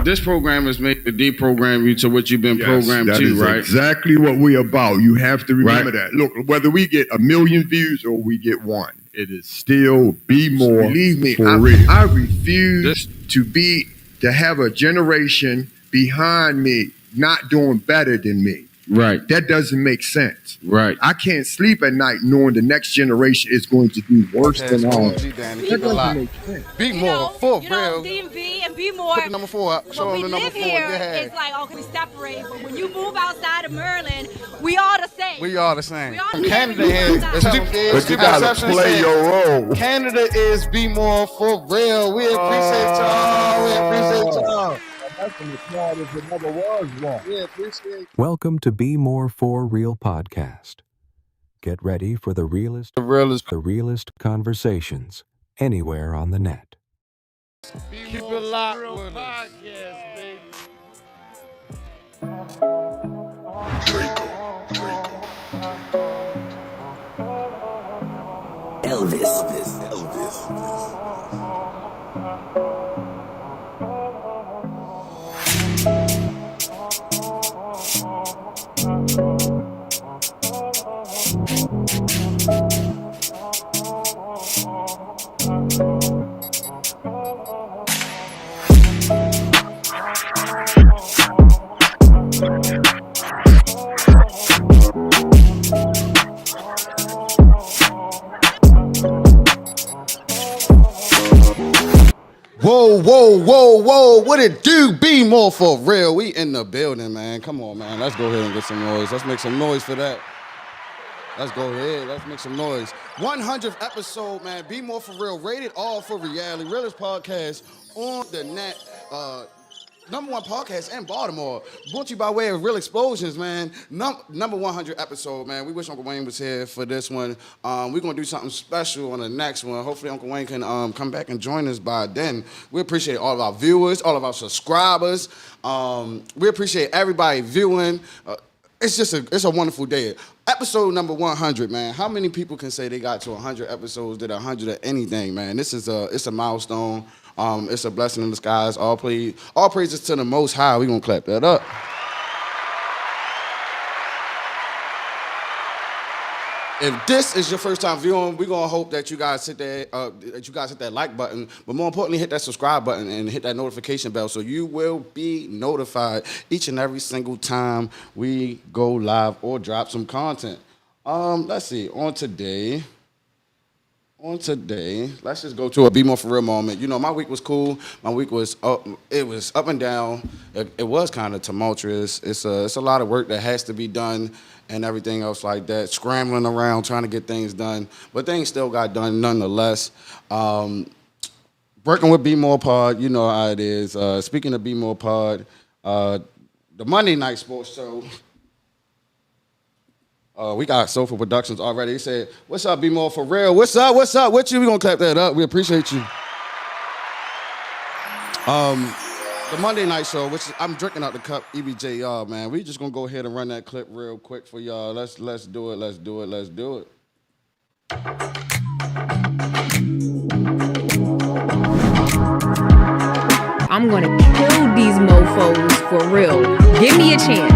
This program is made to deprogram you to what you've been programmed to, right? That is exactly what we're about. You have to remember that. Look, whether we get 1 million views or we get 1, it is still Be More. Believe me, for real. I refuse to have a generation behind me not doing better than me. Right. That doesn't make sense. Right. I can't sleep at night knowing the next generation is going to do worse than I. That doesn't make sense. Be more for real. DMV and Be More. Put the number 4 up. Show them the number 4. Yeah. It's like, okay, we separate. But when you move outside of Maryland, we all the same. We all the same. Canada But you gotta play your role. Canada is Be More for real. We appreciate y'all. We appreciate y'all. Welcome to BMore4Real podcast. Get ready for the realest conversations anywhere on the net. Keep it locked with us. Elvis. Whoa. What it do? Be More for real. We in the building, man. Come on, man. Let's go ahead and get some noise. Let's make some noise for that. Let's go ahead. Let's make some noise. 100th episode, man. Be More for real. Rated all for reality. Realest podcast on the net. Number 1 podcast in Baltimore. Brought to you by way of Real Explosions, man. Number 100 episode, man. We wish Uncle Wayne was here for this one. We're going to do something special on the next one. Hopefully Uncle Wayne can come back and join us by then. We appreciate all of our viewers, all of our subscribers. We appreciate everybody viewing. It's a wonderful day. Episode number 100, man. How many people can say they got to 100 episodes, did 100 of anything, man? It's a milestone. It's a blessing in disguise. All praises to the Most High. We're going to clap that up. If this is your first time viewing, we're going to hope that you guys hit that like button, but more importantly, hit that subscribe button and hit that notification bell so you will be notified each and every single time we go live or drop some content. Let's see. On today, let's just go to a Be More for real moment. You know, my week was cool. My week was it was up and down. It was kind of tumultuous. It's a lot of work that has to be done and everything else like that. Scrambling around trying to get things done, but things still got done nonetheless. Working with Be More Pod, you know how it is. Speaking of Be More Pod, the Monday night sports show. We got Soulful Productions already. He said, "What's up, Be More for real? What's up? With you? We gonna clap that up. We appreciate you." The Monday night show, which I'm drinking out the cup, EBJ, y'all, man. We just gonna go ahead and run that clip real quick for y'all. Let's do it. I'm gonna kill these mofos for real. Give me a chance.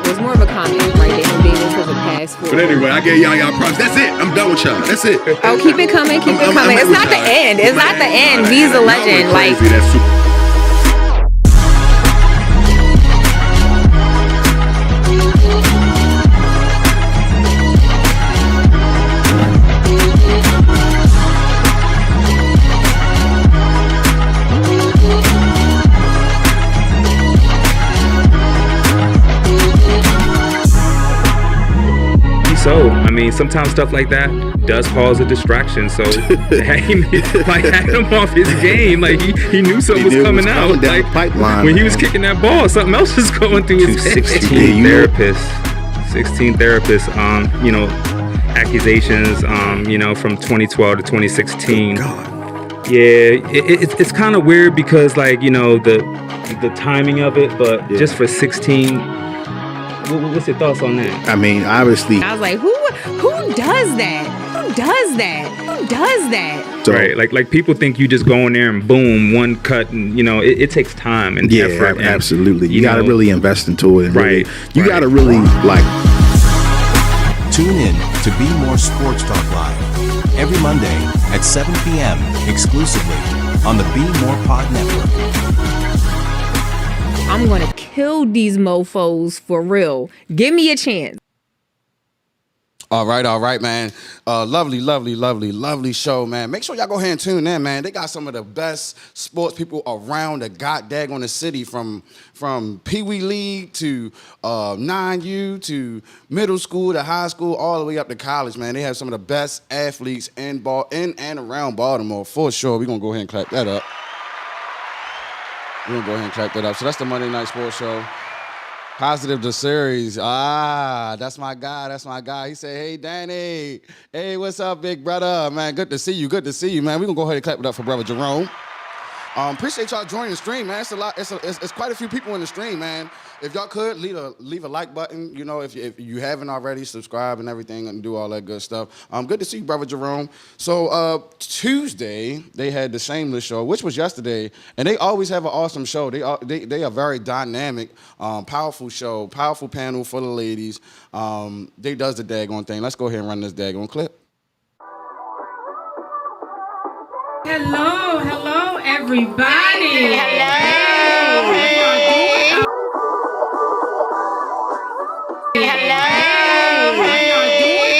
It was more of a comment, right? They don't date this as a passport. But anyway, I gave y'all props. That's it. I'm done with y'all. That's it. Oh, keep it coming. It's not the end. It's not the end. V's a legend. Like. So, I mean, sometimes stuff like that does cause a distraction. So, had him off his game. Like, he knew something was coming out. Like, pipeline, when he was kicking that ball, something else was going through his head. 16 therapists, accusations, from 2012 to 2016. God. Yeah, it's kind of weird because, the timing of it, but just for 16... What's your thoughts on that? I mean, obviously, I was like, who does that? Who does that? So, right, like people think you just go in there and boom, one cut, and it takes time and effort. And, absolutely. You got to really invest into it. And right. You got to really Tune in to Be More Sports Talk Live every Monday at 7 p.m. exclusively on the Be More Pod Network. I'm gonna kill these mofos for real. Give me a chance. All right, man. Lovely show, man. Make sure y'all go ahead and tune in, man. They got some of the best sports people around the goddamn the city, from Pee Wee League to 9U to middle school to high school, all the way up to college, man. They have some of the best athletes in and around Baltimore, for sure. We're going to go ahead and clap that up. So that's the Monday Night Sports Show. Positive the series. That's my guy. He said, hey, Danny. Hey, what's up, big brother? Man, good to see you, man. We're going to go ahead and clap it up for Brother Jerome. Appreciate y'all joining the stream, man. It's a lot. It's quite a few people in the stream, man. If y'all could leave a like button, if you haven't already, subscribe and everything and do all that good stuff. Good to see you, Brother Jerome. So Tuesday they had the Shameless show, which was yesterday, and they always have an awesome show. They are very dynamic, powerful show, powerful panel full of ladies. They does the daggone thing. Let's go ahead and run this daggone clip. Hello, everybody. Hello.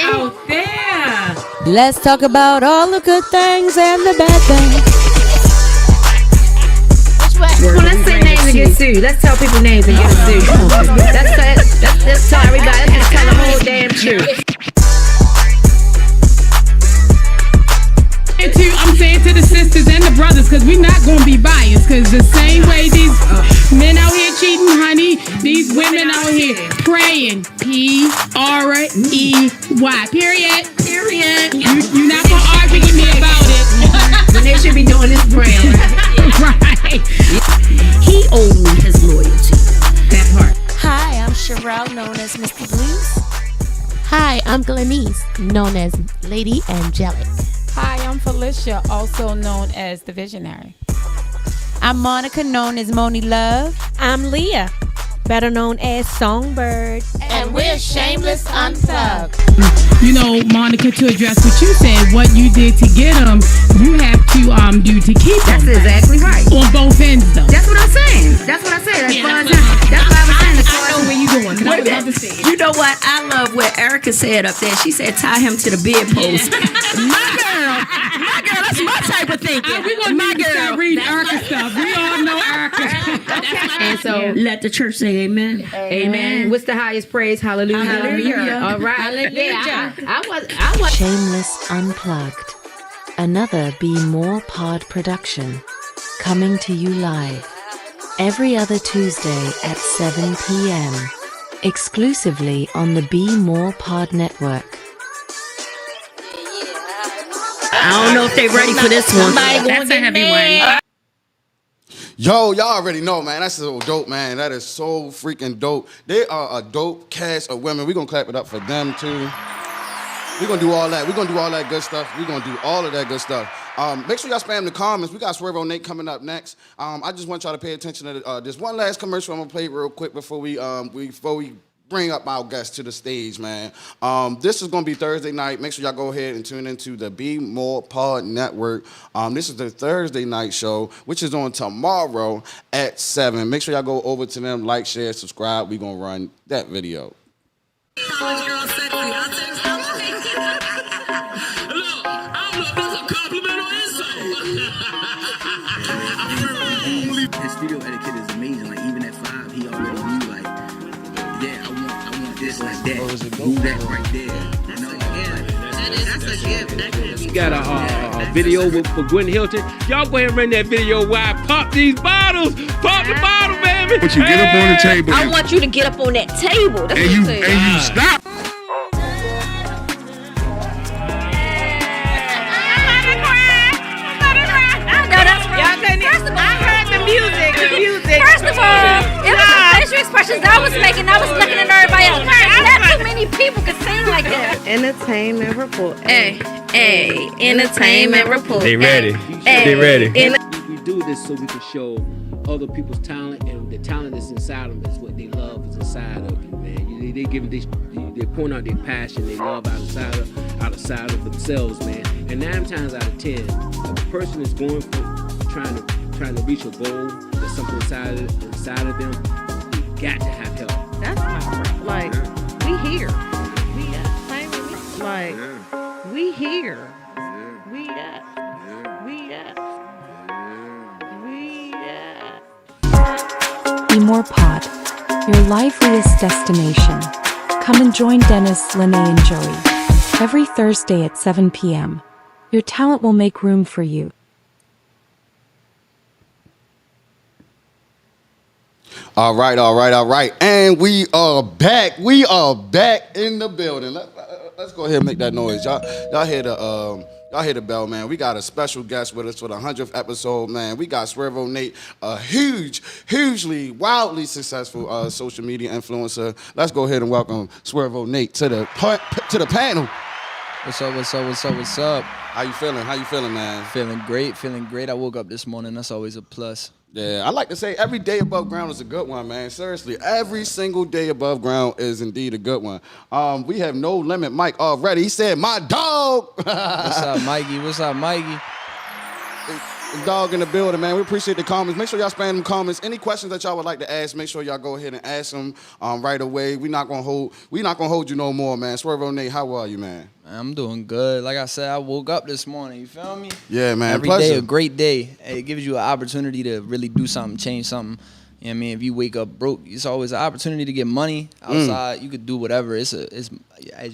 Out there. Let's talk about all the good things and the bad things. Well, let's say names and get sued. Let's tell people names and get sued. Let's tell everybody. Let's just tell the whole damn truth. I'm saying to the sisters and the brothers, because we're not going to be biased, because the same way these men out here cheating, honey, these women out here praying. P-R-E-Y. Period. You're not going to argue with me about it. When they should be doing this praying. Right. He owed me his loyalty. That part. Hi, I'm Sherelle, known as Misty Blues. Hi, I'm Glenise, known as Lady Angelic. Hi, I'm Felicia, also known as the Visionary. I'm Monica, known as Moni Love. I'm Leah, better known as Songbird. And we're Shameless Unplugged. Monica, to address what you said, what you did to get them, you have to do to keep them. That's exactly right. On both ends, though. That's what I'm saying. That's why I was saying. I know where you're going. You know what? I love what Erica said up there. She said, tie him to the bedpost. My girl, that's my type of thinking. We're going to read Erica stuff. We all know Erica. And so let the church say amen. Amen. What's the highest praise? Hallelujah. Hallelujah. All right. Hallelujah. I was. Shameless Unplugged. Another Be More Pod production. Coming to you live. Every other Tuesday at 7 p.m. Exclusively on the Be More Pod Network. I don't know if they're ready for this one. That's a heavy one. Yo, y'all already know, man. That's so dope, man. That is so freaking dope. They are a dope cast of women. We're going to clap it up for them, too. We're going to do all that. We're going to do all that good stuff. We're going to do all of that good stuff. Make sure y'all spam the comments. We got Swervo Nate coming up next. I just want y'all to pay attention to this one last commercial I'm going to play real quick before we bring up our guests to the stage, man. This is going to be Thursday night. Make sure y'all go ahead and tune into the Be More Pod Network. This is the Thursday night show, which is on tomorrow at 7. Make sure y'all go over to them, like, share, subscribe. We're going to run that video. College girl sexy. I think so. Look, I don't know if that's a compliment or insult. His studio etiquette is amazing. Like even at 5, he already knew like, yeah, I want this like that. Move that right there. You know, that's a gift. You got a video for Gwen Hilton. Y'all go ahead and run that video while I pop these bottles. Pop the bottle, baby. But you get up on the table. I want you to get up on that table. That's and you stop. First of all, it was the facial expressions I was making. I was looking at everybody else. Not too many people could sing like that. Entertainment report. Entertainment report. They ready. They ready. We do this so we can show other people's talent, and the talent that's inside them is what they love is inside of you, man. They give they point out their passion, they love outside of themselves, man. And 9 times out of 10, if a person is going for trying to reach a goal, there's something inside of them, you got to have help. That's my bro. Like, we here. We got same with me. Like, we here. We got. Be More Pod, your liveliest destination. Come and join Dennis, Lene, and Joey every Thursday at 7 p.m. Your talent will make room for you. All right. And we are back. We are back in the building. Let's go ahead and make that noise. Y'all hear the bell, man. We got a special guest with us for the 100th episode, man. We got Swervo Nate, a hugely, wildly successful social media influencer. Let's go ahead and welcome Swervo Nate to the panel. What's up? How you feeling, man? Feeling great. I woke up this morning. That's always a plus. Yeah, I like to say every day above ground is a good one, man. Seriously, every single day above ground is indeed a good one. We have No Limit Mike already. He said, my dog. What's up, Mikey? The dog in the building, man. We appreciate the comments. Make sure y'all spam them comments. Any questions that y'all would like to ask, make sure y'all go ahead and ask them right away. We not gonna hold you no more, man. Swervo Nate, how are you, man? I'm doing good. Like I said, I woke up this morning. You feel me? Yeah, man. Every day a great day. It gives you an opportunity to really do something, change something. You know what I mean? If you wake up broke, it's always an opportunity to get money outside. You could do whatever. It's as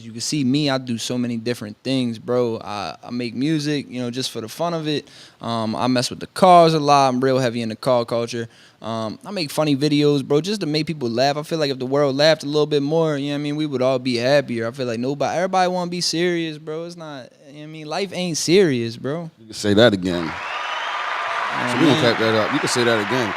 you can see me, I do so many different things, bro. I make music, just for the fun of it. I mess with the cars a lot. I'm real heavy in the car culture. I make funny videos, bro, just to make people laugh. I feel like if the world laughed a little bit more, we would all be happier. I feel like everybody want to be serious, bro. It's not, life ain't serious, bro. You can say that again. So we gonna clap that up. You can say that again.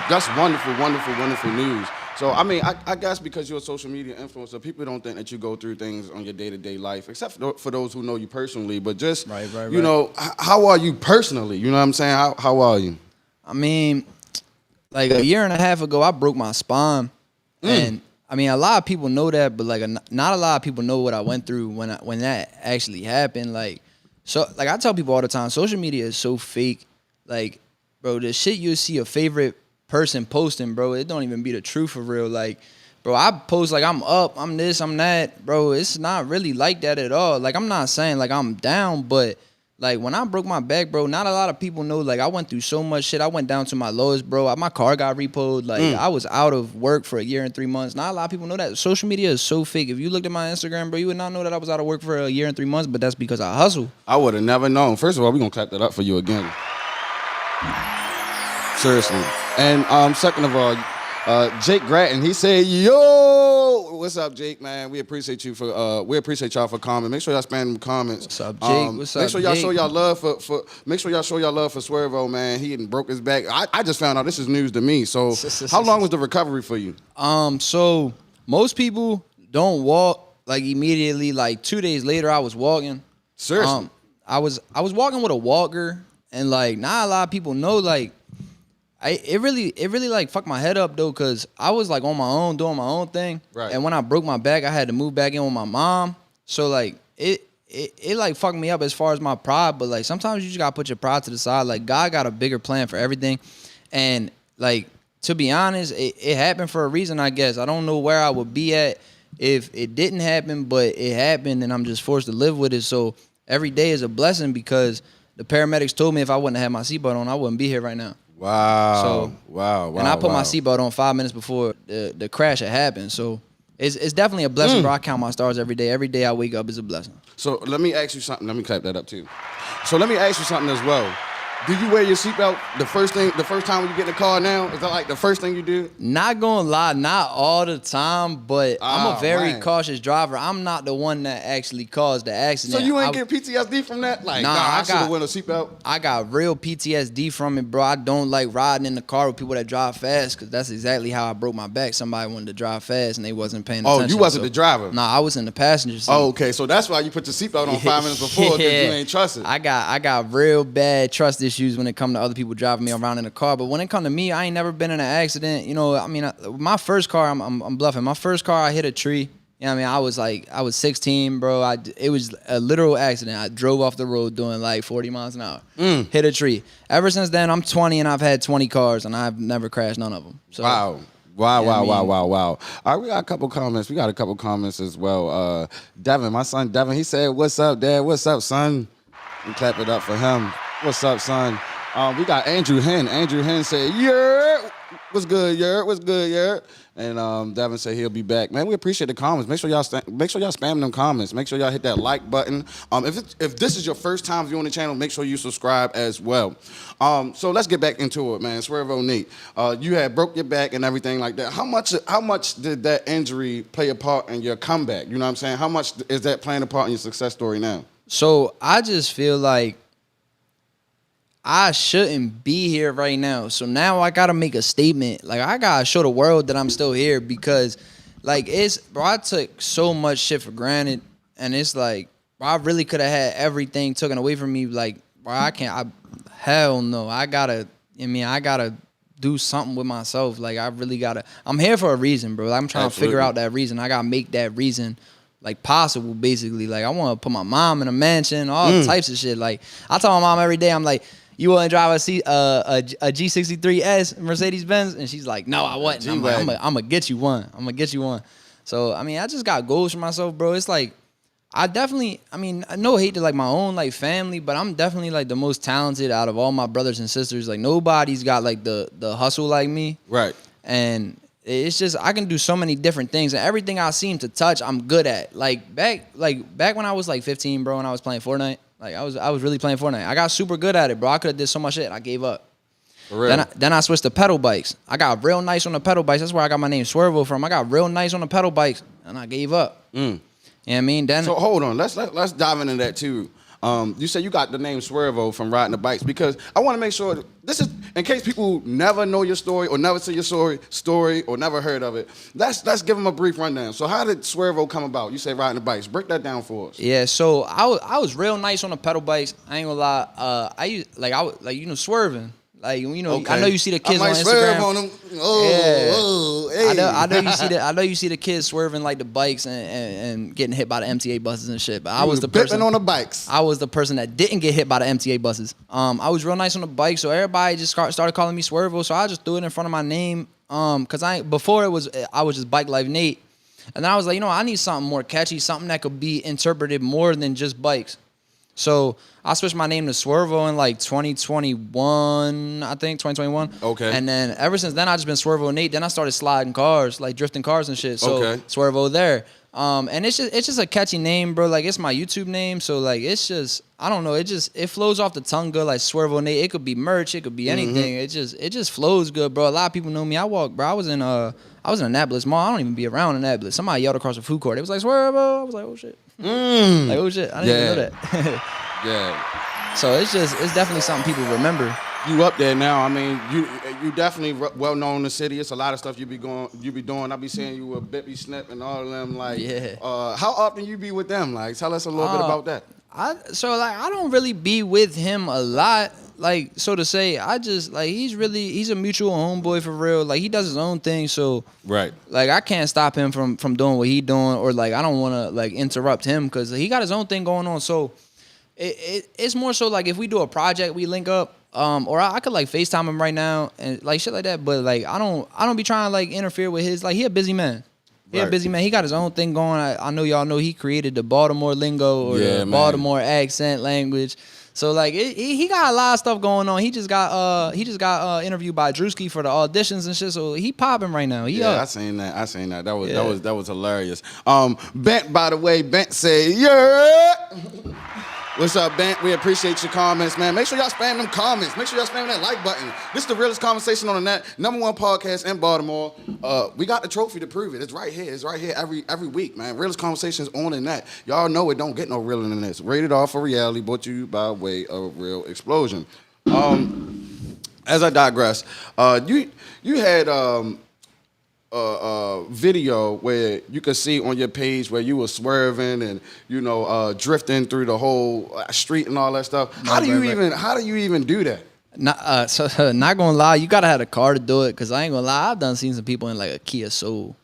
That's wonderful news. So I guess because you're a social media influencer, people don't think that you go through things on your day-to-day life, except for those who know you personally. But just right. How are you personally? You know what I'm saying? How are you? Like a year and a half ago, I broke my spine, and a lot of people know that, but not a lot of people know what I went through when that actually happened. I tell people all the time, social media is so fake. Like, bro, the shit you see a favorite person posting, bro, it don't even be the truth for real. Like, bro, I post like I'm up, I'm this, I'm that, bro. It's not really like that at all. Like, I'm not saying like I'm down, but like when I broke my back, bro, not a lot of people know. Like, I went through so much shit. I went down to my lowest, bro. My car got repoed. Like, I was out of work for a year and 3 months. Not a lot of people know that. Social media is so fake. If you looked at my Instagram, bro, you would not know that I was out of work for a year and 3 months, but that's because I hustle. I would have never known. First of all, we're gonna clap that up for you again. Seriously. And second of all, Jake Gratton, he said, yo, what's up, Jake, man? We appreciate y'all for commenting. Make sure y'all spam them comments. What's up, Jake? Make sure y'all show y'all love for Swervo, man. He hadn't broke his back. I just found out this is news to me. So how long was the recovery for you? So most people don't walk like immediately. Like 2 days later, I was walking. Seriously? I was walking with a walker, and like not a lot of people know. Like, it really like fucked my head up though, cause I was like on my own doing my own thing. Right. And when I broke my back, I had to move back in with my mom. So like it like fucked me up as far as my pride. But like sometimes you just gotta put your pride to the side. Like God got a bigger plan for everything, and like to be honest, it happened for a reason. I guess I don't know where I would be at if it didn't happen, but it happened, and I'm just forced to live with it. So every day is a blessing because the paramedics told me if I wouldn't have my seatbelt on, I wouldn't be here right now. Wow. And I put my seatbelt on 5 minutes before the crash had happened. So it's definitely a blessing, bro. I count my stars every day. Every day I wake up is a blessing. So let me ask you something. Let me clap that up too. So let me ask you something as well. Do you wear your seatbelt the first time when you get in the car now? Is that like the first thing you do? Not gonna lie, not all the time, but I'm a very cautious driver. I'm not the one that actually caused the accident. So you ain't get PTSD from that? Like, nah, I should have worn a seatbelt. I got real PTSD from it, bro. I don't like riding in the car with people that drive fast because that's exactly how I broke my back. Somebody wanted to drive fast and they wasn't paying attention. Oh, you wasn't the driver? Nah, I was in the passenger seat. Oh, okay. So that's why you put your seatbelt on 5 minutes before because you ain't trusted. I got real bad trust issues when it comes to other people driving me around in the car. But when it come to me, I ain't never been in an accident. You know, I mean, my first car, I'm bluffing. My first car, I hit a tree. You know what I mean? I was 16, bro. It was a literal accident. I drove off the road doing like 40 miles an hour. Hit a tree. Ever since then, I'm 20 and I've had 20 cars and I've never crashed none of them. So, wow. All right, we got a couple comments. As well. Devin, my son Devin, he said, "What's up, Dad? What's up, son?" We clap it up for him. What's up, son? We got Andrew Henn. Andrew Henn said, "Yeah, what's good, yeah? What's good, yeah?" And Devin said he'll be back. Man, we appreciate the comments. Make sure y'all spam them comments. Make sure y'all hit that like button. If this is your first time viewing the channel, make sure you subscribe as well. So let's get back into it, man. Swervo Nate, you had broke your back and everything like that. How much did that injury play a part in your comeback? You know what I'm saying? How much is that playing a part in your success story now? So I just feel like I shouldn't be here right now. So now I gotta make a statement. Like I gotta show the world that I'm still here because like bro, I took so much shit for granted and it's like, bro, I really could have had everything taken away from me. Like, bro, hell no. I gotta do something with myself. Like I really gotta, I'm here for a reason, bro. I'm trying to figure out that reason. I gotta make that reason like possible, basically. Like I want to put my mom in a mansion, all types of shit. Like I tell my mom every day, I'm like, "You want to drive a G63S Mercedes Benz?" And she's like, "No, I wouldn't." I'm like, I'm gonna get you one. I'm gonna get you one. So I mean, I just got goals for myself, bro. It's like no hate to like my own like family, but I'm definitely like the most talented out of all my brothers and sisters. Like nobody's got like the hustle like me. Right. And it's just I can do so many different things, and everything I seem to touch, I'm good at. Like back when I was like 15, bro, and I was playing Fortnite. Like I was really playing Fortnite. I got super good at it, bro. I could have did so much shit, and I gave up. For real? Then I switched to pedal bikes. I got real nice on the pedal bikes. That's where I got my name Swervo from. I got real nice on the pedal bikes, and I gave up. You know what I mean? Then so hold on, let's dive into that too. You said you got the name Swervo from riding the bikes because I want to make sure this is in case people never know your story or never see your story or never heard of it. Let's give them a brief rundown. So how did Swervo come about? You say riding the bikes. Break that down for us. Yeah, so I was real nice on the pedal bikes. I ain't gonna lie. I was swerving. Like I know you see the kids on Instagram. On them. Hey. I know you see the kids swerving like the bikes and getting hit by the MTA buses and shit. But I was the person on the bikes. I was the person that didn't get hit by the MTA buses. I was real nice on the bike, so everybody just started calling me Swervo. So I just threw it in front of my name. Cause I was just Bike Life Nate, and then I was like, I need something more catchy, something that could be interpreted more than just bikes. So I switched my name to Swervo in like 2021, I think, 2021. Okay. And then ever since then, I just been Swervo Nate. Then I started sliding cars, like drifting cars and shit. So Swervo there. And it's just a catchy name, bro. Like it's my YouTube name. So like it's just, I don't know. It flows off the tongue good, like Swervo Nate. It could be merch. It could be anything. It just flows good, bro. A lot of people know me. I was in Annapolis Mall. I don't even be around Annapolis. Somebody yelled across the food court. It was like Swervo. I was like, oh shit. Like, oh shit, I didn't even know that. Yeah. So it's definitely something people remember. You up there now. I mean, you definitely well known in the city. It's a lot of stuff you be doing. I be seeing you with Bippy Snip and all of them. Like, how often you be with them? Like, tell us a little bit about that. I don't really be with him a lot. Like, so to say, I just like he's a mutual homeboy for real. Like he does his own thing, so right. Like I can't stop him from doing what he doing, or like I don't want to like interrupt him because he got his own thing going on. So it's more so like if we do a project, we link up. Or I could like FaceTime him right now and like shit like that. But like I don't be trying to like interfere with his. Like he a busy man. He a busy man. He got his own thing going. I know y'all know he created the Baltimore lingo or the Baltimore accent language. So like he got a lot of stuff going on. He just got interviewed by Drewski for the auditions and shit. So he popping right now. I seen that. That was hilarious. Bent, by the way, Bent said, yeah. What's up, Bant? We appreciate your comments, man. Make sure y'all spam them comments. Make sure y'all spam that like button. This is the realest conversation on the net. #1 podcast in Baltimore. We got the trophy to prove it. It's right here. It's right here every week, man. Realest conversations on the net. Y'all know it don't get no realer than this. Rated R for reality, brought to you by way of Real Explosion. As I digress, you had video where you could see on your page where you were swerving and drifting through the whole street and all that stuff. How do you even do that? Not gonna lie, you gotta have a car to do it. Cause I ain't gonna lie, I've seen some people in like a Kia Soul.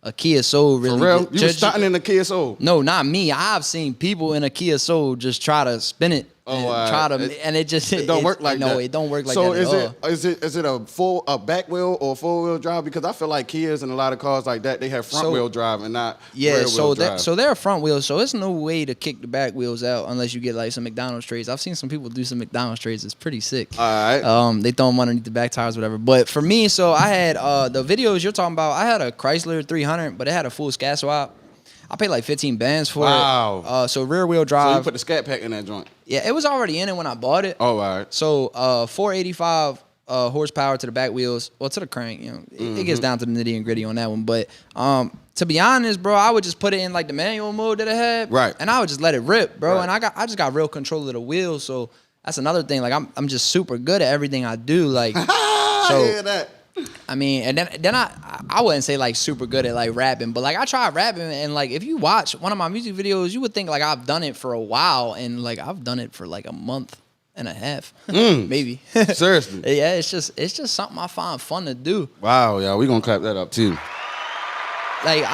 A Kia Soul really. For real? You was starting in a Kia Soul? No, not me. I've seen people in a Kia Soul just try to spin it. And it don't work like that. No, it don't work like that at all. Is it a back wheel or four wheel drive? Because I feel like Kias and a lot of cars like that, they have front wheel drive and not rear wheel drive. So they're front wheels. So it's no way to kick the back wheels out unless you get like some McDonald's trays. I've seen some people do some McDonald's trays. It's pretty sick. All right. They throw them underneath the back tires, whatever. But for me, so I had the videos you're talking about. I had a Chrysler 300, but it had a full scat swap. I paid like 15 bands for it. So rear wheel drive. So you put the scat pack in that joint? Yeah, it was already in it when I bought it. Oh, all right. So 485 horsepower to the back wheels, well, to the crank. It gets down to the nitty and gritty on that one. But to be honest, bro, I would just put it in like the manual mode that it had, right? And I would just let it rip, bro. Right. And I just got real control of the wheels. So that's another thing. Like I'm just super good at everything I do. Like, I hear that. I mean, and then I wouldn't say like super good at like rapping, but like I tried rapping, and like if you watch one of my music videos, you would think like I've done it for a while, and like I've done it for like a month and a half, maybe. Seriously? Yeah, it's just something I find fun to do. Wow, yeah, we gonna clap that up too. Like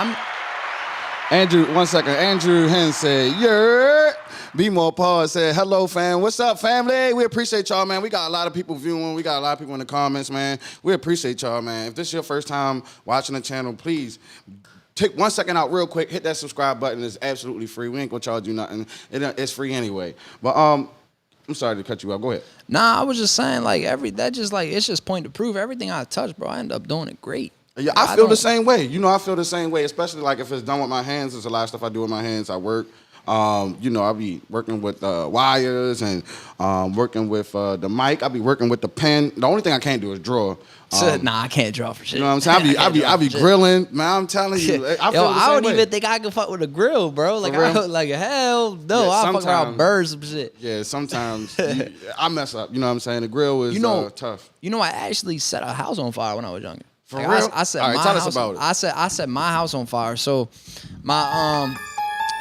Andrew, 1 second. Andrew Hen said, "Yeah." BMore Pod said, "Hello, fam. What's up, family? We appreciate y'all, man. We got a lot of people viewing. We got a lot of people in the comments, man. We appreciate y'all, man. If this is your first time watching the channel, please take 1 second out real quick. Hit that subscribe button. It's absolutely free. We ain't gonna charge you nothing. It's free anyway. But I'm sorry to cut you off. Go ahead. Nah, I was just saying like it's just point to prove. Everything I touch, bro, I end up doing it great. Yeah, I feel the same way. I feel the same way, especially like if it's done with my hands. There's a lot of stuff I do with my hands. I work. I'll be working with wires and working with the mic. I'll be working with the pen. The only thing I can't do is draw. Nah, I can't draw for shit. You know what I'm saying? I'll be grilling. Man, I'm telling you. I don't even think I can fuck with a grill, bro. Like, hell no. Yeah, I'll fuck around birds and shit. Yeah, sometimes I mess up. You know what I'm saying? The grill is tough. I actually set a house on fire when I was younger. For real? I set all right, my tell house, us about it. I set my house on fire. So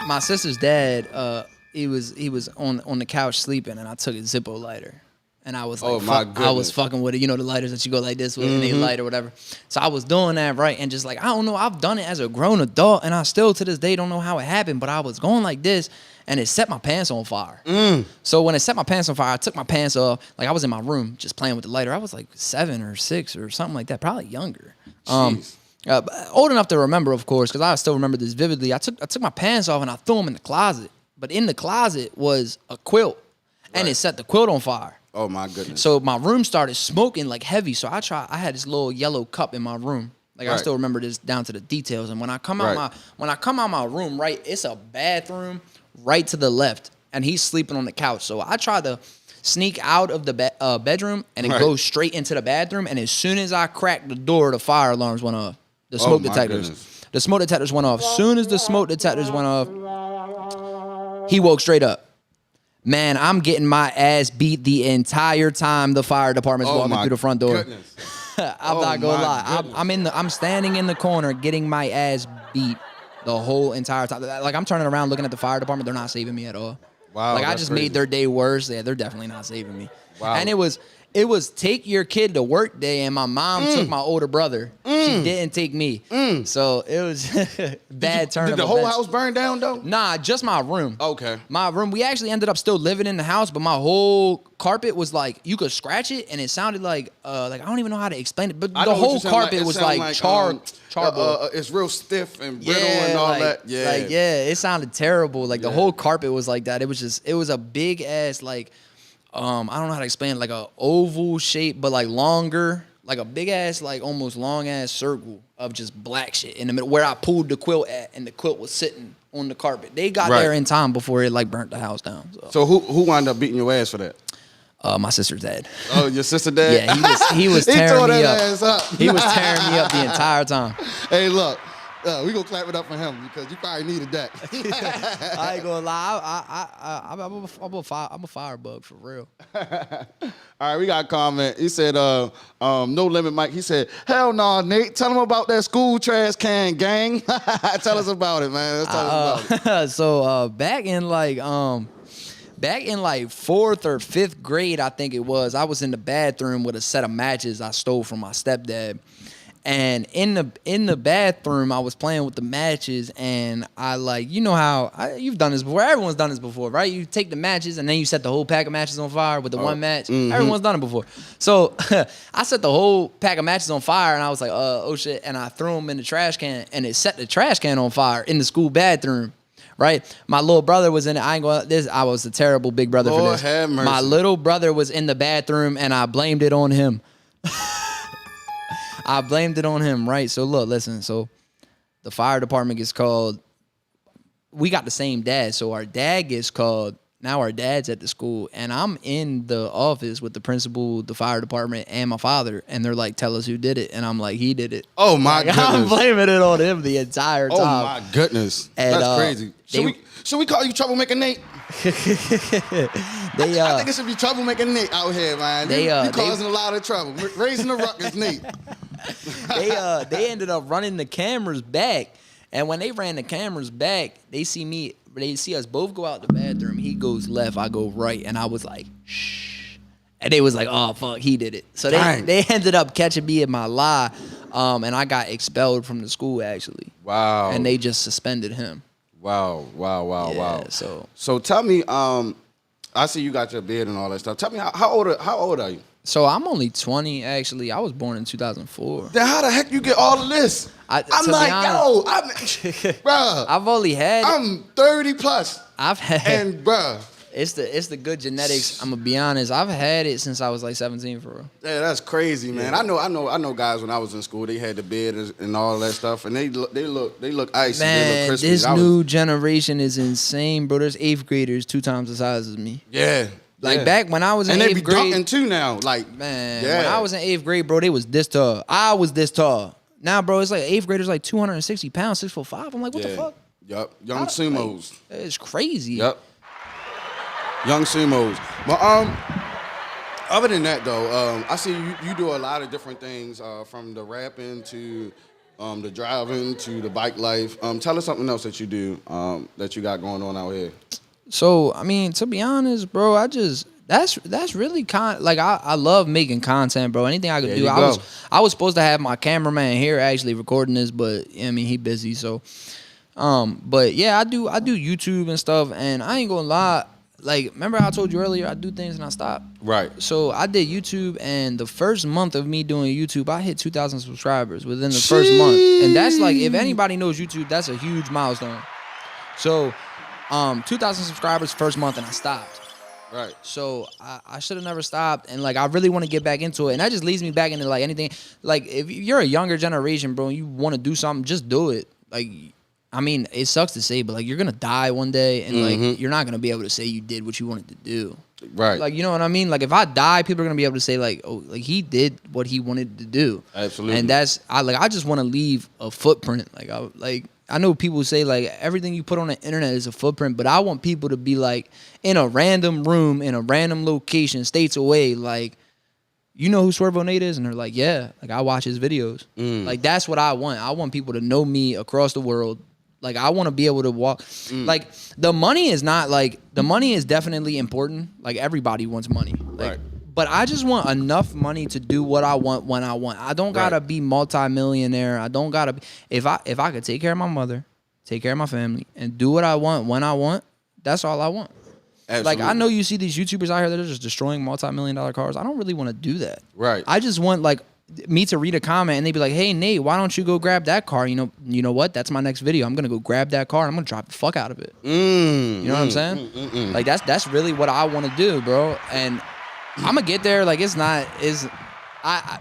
my sister's dad, he was on the couch sleeping, and I took a Zippo lighter, and I was like, I was fucking with it. The lighters that you go like this with, and they light or whatever. So I was doing that, right, and just like I don't know, I've done it as a grown adult, and I still to this day don't know how it happened, but I was going like this, and it set my pants on fire. So when it set my pants on fire, I took my pants off. Like I was in my room just playing with the lighter. I was like 7 or 6 or something like that, probably younger. Old enough to remember, of course, because I still remember this vividly. I took my pants off and I threw them in the closet. But in the closet was a quilt, and it set the quilt on fire. Oh my goodness! So my room started smoking like heavy. So I had this little yellow cup in my room. Like I still remember this down to the details. And when I come out my room, right, it's a bathroom right to the left, and he's sleeping on the couch. So I tried to sneak out of the bedroom and then go straight into the bathroom. And as soon as I cracked the door, the fire alarms went off. The smoke detectors. Goodness. The smoke detectors went off. As soon as the smoke detectors went off, he woke straight up. Man, I'm getting my ass beat the entire time the fire department's walking through the front door. I'm not gonna lie. I'm standing in the corner getting my ass beat the whole entire time. Like I'm turning around looking at the fire department. They're not saving me at all. Wow. Like I just made their day worse. Yeah, they're definitely not saving me. Wow. And it was take your kid to work day, and my mom took my older brother. She didn't take me. So it was bad turn. Did the whole house burn down though? Nah, just my room. Okay. My room. We actually ended up still living in the house, but my whole carpet was like you could scratch it, and it sounded like I don't even know how to explain it, but the whole carpet was like charboard. It's real stiff and brittle and all that. Yeah. It sounded terrible. Like the whole carpet was like that. It was a big ass like. I don't know how to explain it, like a oval shape, but like longer, like a big ass, like almost long ass circle. of just black shit in the middle where I pulled the quilt at, and the quilt was sitting on the carpet. They got there in time before it like burnt the house down. So who wound up beating your ass for that? My sister's dad. Oh, your sister dad? Yeah, he was tearing me up. Ass up. He was tearing me up the entire time. Hey, look. We gonna clap it up for him because you probably needed that. I ain't gonna lie. I'm a firebug for real. All right, we got a comment. He said, no limit, Mike. He said, hell no, Nate. Tell him about that school trash can gang. Tell us about it, man. Let's tell us about it. So back in like 4th or 5th grade, I think it was, I was in the bathroom with a set of matches I stole from my stepdad. And in the bathroom, I was playing with the matches, and I like, you know how you've done this before. Everyone's done this before, right? You take the matches and then you set the whole pack of matches on fire with the one match. Mm-hmm. Everyone's done it before. So I set the whole pack of matches on fire, and I was like, oh shit, and I threw them in the trash can, and it set the trash can on fire in the school bathroom. Right, my little brother was in it. I was a terrible big brother for this. Have mercy. My little brother was in the bathroom, and I blamed it on him. I blamed it on him, right? So look, listen. So the fire department gets called. We got the same dad, so our dad gets called. Now our dad's at the school, and I'm in the office with the principal, the fire department, and my father, and they're like, "Tell us who did it," and I'm like, "He did it." Oh my goodness! I'm blaming it on him the entire time. Oh my goodness! And, that's crazy. Should we call you Troublemaker Nate? I think it should be Troublemaker Nate out here, man. You causing a lot of trouble, raising the ruckus, Nate. They ended up running the cameras back, and when they ran the cameras back, they see us both go out the bathroom. He goes left, I go right, and I was like, shh. And they was like, oh fuck, he did it. So they ended up catching me in my lie, and I got expelled from the school actually. Wow. And they just suspended him. Wow. Yeah, So tell me, I see you got your beard and all that stuff. Tell me, how old are you? So I'm only 20 actually. I was born in 2004. Then how the heck you get all of this? I'm bruh. I've only had. I'm 30 plus. I've had. And bruh. It's the good genetics. I'm gonna be honest. I've had it since I was like 17 for real. Yeah, that's crazy, man. Yeah. I know guys when I was in school. They had the beard and all that stuff, and they look icy. Man, they look crispy. This new generation is insane, bro. There's 8th graders 2 times the size as me. Yeah. Like back when I was in 8th grade. And they be dunking too now. Like, man, when I was in 8th grade, bro, they was this tall. I was this tall. Now, bro, it's like 8th graders like 260 pounds, 6'5". I'm like, what the fuck? Yup. Young sumos. Like, it's crazy. Yup. Young sumos. But other than that though, I see you do a lot of different things, from the rapping to the driving to the bike life. Tell us something else that you do, that you got going on out here. So, I mean, to be honest, bro, that's really I love making content, bro. Anything I could do. I was supposed to have my cameraman here actually recording this, but I mean, he busy, so but yeah, I do YouTube and stuff, and I ain't gonna lie, like, remember I told you earlier I do things and I stop? Right. So I did YouTube, and the first month of me doing YouTube, I hit 2,000 subscribers within the first month. And that's like, if anybody knows YouTube, that's a huge milestone. So 2,000 subscribers first month, and I stopped. Right. So I should have never stopped, and like I really want to get back into it, and that just leads me back into like anything. Like if you're a younger generation, bro, and you want to do something, just do it. Like, I mean, it sucks to say, but like you're gonna die one day, and like you're not gonna be able to say you did what you wanted to do. Right. Like, you know what I mean? Like if I die, people are gonna be able to say like, oh, like he did what he wanted to do. Absolutely. And I just want to leave a footprint. I know people say like everything you put on the internet is a footprint, but I want people to be like in a random room, in a random location, states away, like, you know who Swervo Nate is? And they're like, yeah, like I watch his videos. Like that's what I want. I want people to know me across the world. Like I want to be able to walk. Like the money is definitely important. Like everybody wants money. Like, right. But I just want enough money to do what I want when I want. I don't gotta be multi-millionaire. I don't gotta be. If I could take care of my mother, take care of my family, and do what I want when I want, that's all I want. Absolutely. Like I know you see these YouTubers out here that are just destroying multi-million-dollar cars. I don't really want to do that. Right. I just want like me to read a comment and they'd be like, "Hey Nate, why don't you go grab that car? You know what? That's my next video. I'm gonna go grab that car and I'm gonna drive the fuck out of it." You know what I'm saying? Like that's really what I want to do, bro. And I'm gonna get there. Like I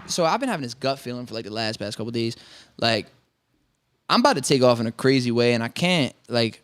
So I've been having this gut feeling for like the past couple days. Like, I'm about to take off in a crazy way, and I can't, like,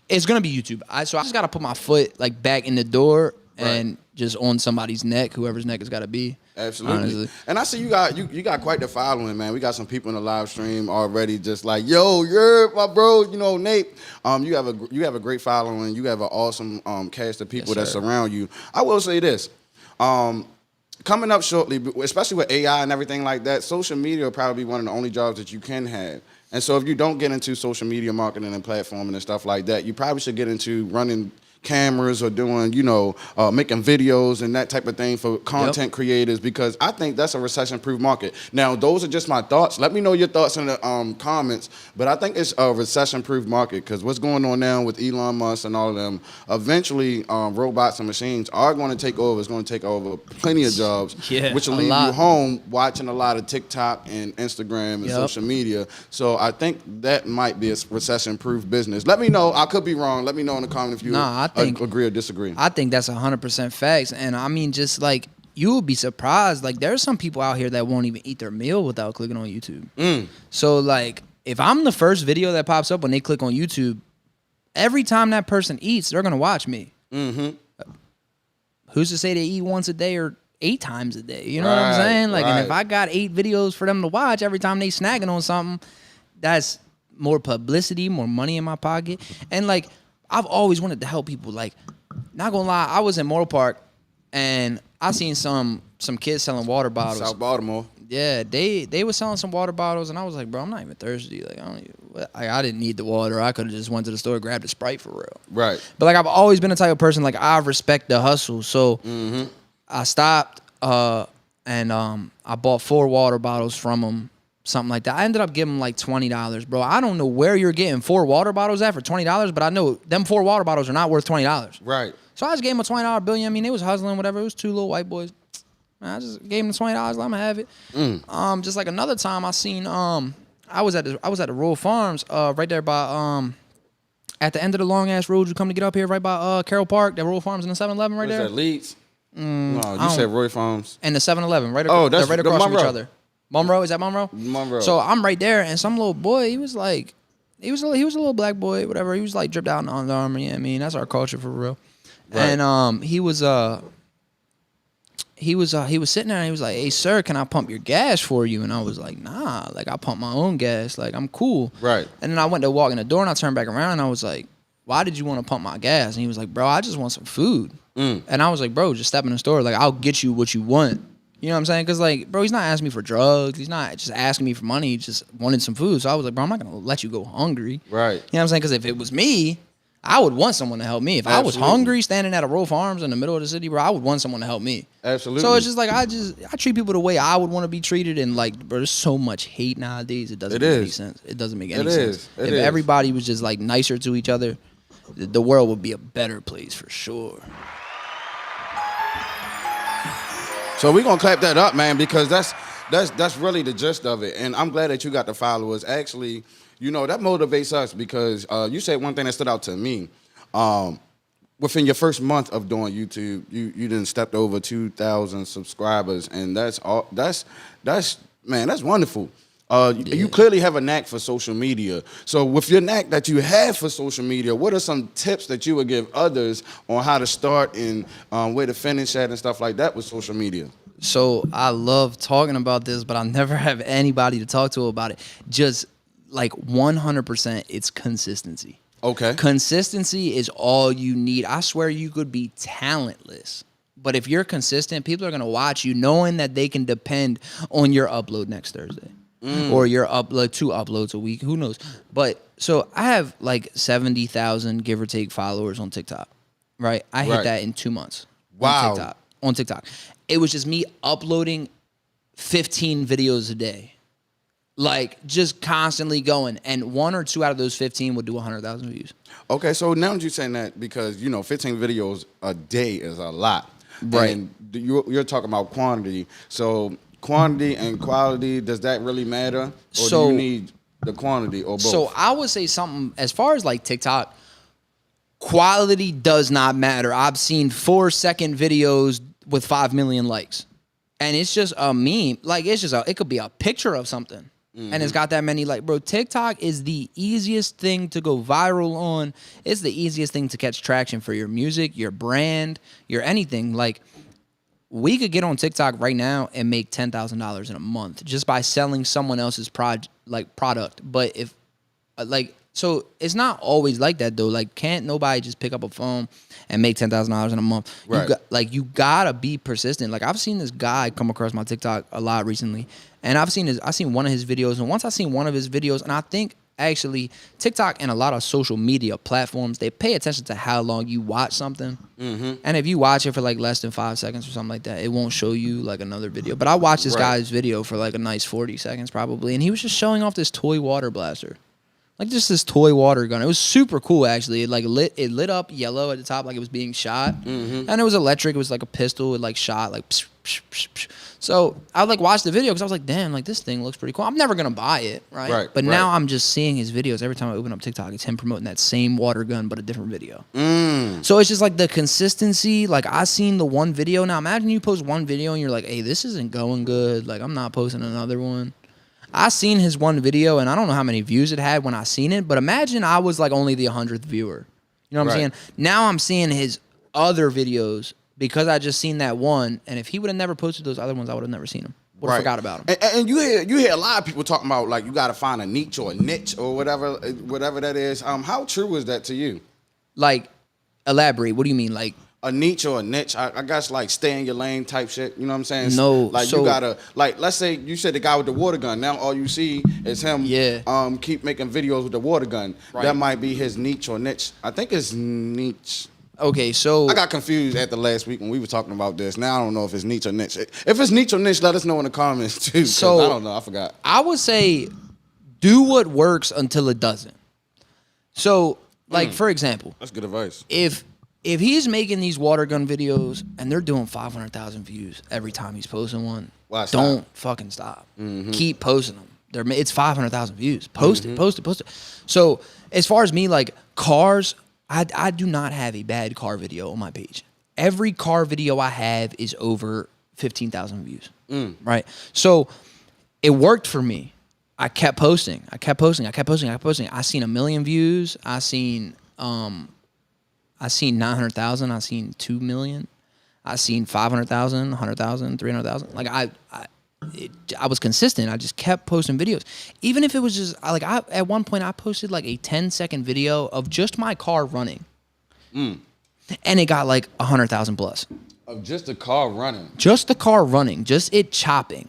it's going to be YouTube. So I just got to put my foot, like, back in the door and just on somebody's neck, whoever's neck it's got to be. Absolutely. Honestly. And I see you got quite the following, man. We got some people in the live stream already just like, yo, you're my bro, you know, Nate. You have a great following. You have an awesome cast of people that surround you. I will say this. Coming up shortly, especially with AI and everything like that, social media will probably be one of the only jobs that you can have. And so if you don't get into social media marketing and platforming and stuff like that, you probably should get into running cameras or doing, you know, making videos and that type of thing for content creators, because I think that's a recession-proof market. Now, those are just my thoughts. Let me know your thoughts in the comments, but I think it's a recession-proof market because what's going on now with Elon Musk and all of them, eventually robots and machines are going to take over. It's going to take over plenty of jobs, which will leave you home watching a lot of TikTok and Instagram and social media. So I think that might be a recession-proof business. Let me know. I could be wrong. Let me know in the comments if you agree or disagree. I think that's 100% facts. And I mean, just like, you will be surprised. Like, there's some people out here that won't even eat their meal without clicking on YouTube. So, like, if I'm the first video that pops up when they click on YouTube, every time that person eats, they're going to watch me. Who's to say they eat once a day or 8 times a day? You know what I'm saying? Like, and if I got 8 videos for them to watch every time they snagging on something, that's more publicity, more money in my pocket. And, like, I've always wanted to help people. Like, not gonna lie, I was in Mortal Park and I seen some kids selling water bottles. South Baltimore. Yeah, they were selling some water bottles, and I was like, bro, I'm not even thirsty. Like, I didn't need the water. I could have just went to the store, grabbed a Sprite for real. Right. But like, I've always been the type of person, like, I respect the hustle. So I stopped and I bought 4 water bottles from them. Something like that. I ended up giving like $20, bro. I don't know where you're getting 4 water bottles at for $20, but I know them 4 water bottles are not worth $20. Right. So I just gave them a $20 bill. I mean, they was hustling, whatever. It was 2 little white boys. I just gave them the $20. Let them have it. Just like another time, I seen I was at the Rural Farms right there by at the end of the long ass road. You come to get up here right by Carroll Park. That Rural Farms and the 7-Eleven right there. That Leeds? No, you said Roy Farms. And the 7-Eleven right. That's right across from each Monroe. other. Monroe, is that Monroe? Monroe. So I'm right there, and some little boy, he was a little black boy, whatever. He was like dripped out in Under Armour. Yeah, I mean, that's our culture for real. Right. And he was sitting there and he was like, "Hey sir, can I pump your gas for you?" And I was like, "Nah, like I pump my own gas, like I'm cool." Right. And then I went to walk in the door and I turned back around and I was like, "Why did you want to pump my gas?" And he was like, "Bro, I just want some food." And I was like, "Bro, just step in the store, like I'll get you what you want." You know what I'm saying? Because, like, bro, he's not asking me for drugs. He's not just asking me for money. He just wanted some food. So I was like, bro, I'm not going to let you go hungry. Right. You know what I'm saying? Because if it was me, I would want someone to help me. If I was hungry standing at a Rural Farms in the middle of the city, bro, I would want someone to help me. Absolutely. So it's just like, I treat people the way I would want to be treated. And, like, bro, there's so much hate nowadays. It doesn't make any sense. It doesn't make any sense. If everybody was just, like, nicer to each other, the world would be a better place for sure. So we're going to clap that up, man, because that's really the gist of it. And I'm glad that you got the followers. Actually, you know, that motivates us because you said one thing that stood out to me. Within your first month of doing YouTube, you done stepped over 2,000 subscribers. And that's wonderful. You clearly have a knack for social media. So with your knack that you have for social media, what are some tips that you would give others on how to start and where to finish at and stuff like that with social media? So I love talking about this, but I never have anybody to talk to about it. Just like 100%, it's consistency. Okay. Consistency is all you need. I swear you could be talentless, but if you're consistent, people are going to watch you knowing that they can depend on your upload next Thursday. Or your 2 uploads a week, who knows? But so I have like 70,000 give or take followers on TikTok, right? I hit that in 2 months. Wow. On TikTok. It was just me uploading 15 videos a day. Like just constantly going, and 1 or 2 out of those 15 would do 100,000 views. Okay, so now you're saying that because, you know, 15 videos a day is a lot. Right. And you're talking about quantity. So quantity and quality, does that really matter? Or do you need the quantity or both? So I would say something, as far as like TikTok, quality does not matter. I've seen 4-second videos with 5 million likes. and it's just a meme. Like it could be a picture of something. And it's got that many, like, bro, TikTok is the easiest thing to go viral on. It's the easiest thing to catch traction for your music, your brand, your anything. Like, we could get on TikTok right now and make $10,000 in a month just by selling someone else's product. But if, so it's not always like that, though. Like, can't nobody just pick up a phone and make $10,000 in a month? Right. You gotta be persistent. Like, I've seen this guy come across my TikTok a lot recently, and I've seen one of his videos, and once I seen one of his videos, and I think actually TikTok and a lot of social media platforms, they pay attention to how long you watch something. And if you watch it for like less than 5 seconds or something like that, it won't show you like another video. But I watched this guy's video for like a nice 40 seconds probably, and he was just showing off this toy water blaster. Like just this toy water gun. It was super cool actually. It lit up yellow at the top like it was being shot. And it was electric. It was like a pistol. It like shot like psh, psh, psh, psh. So I like watched the video because I was like, damn, like this thing looks pretty cool. I'm never gonna buy it, right? But now I'm just seeing his videos. Every time I open up TikTok, it's him promoting that same water gun but a different video. So it's just like the consistency. Like I seen the one video. Now imagine you post one video and you're like, hey, this isn't going good. Like I'm not posting another one. I seen his one video, and I don't know how many views it had when I seen it, but imagine I was like only the 100th viewer. You know what I'm saying? Now I'm seeing his other videos because I just seen that one, and if he would have never posted those other ones, I would have never seen them. Would have forgot about them. And you hear a lot of people talking about like you got to find a niche or a niche or whatever that is. How true is that to you? Like, elaborate. What do you mean? Like, a niche or a niche, I guess like stay in your lane type shit. You know what I'm saying? No, like you gotta like let's say you said the guy with the water gun. Now all you see is him. Keep making videos with the water gun. That might be his niche or niche. I think it's niche. Okay, so I got confused at the last week when we were talking about this. Now I don't know if it's niche or niche. If it's niche or niche, let us know in the comments too. So I don't know. I forgot. I would say do what works until it doesn't. So like for example, that's good advice. If he's making these water gun videos and they're doing 500,000 views every time he's posting one, don't fucking stop. Keep posting them. It's 500,000 views. Post it. So as far as me, like cars, I do not have a bad car video on my page. Every car video I have is over 15,000 views. Right? So it worked for me. I kept posting. I seen 1 million views. I seen 900,000. I seen 2 million. I seen 500,000, 100,000, 300,000. Like I was consistent. I just kept posting videos, even if it was just at one point I posted like a 10-second video of just my car running, and it got like 100,000 plus. Of just the car running. Just the car running. Just it chopping.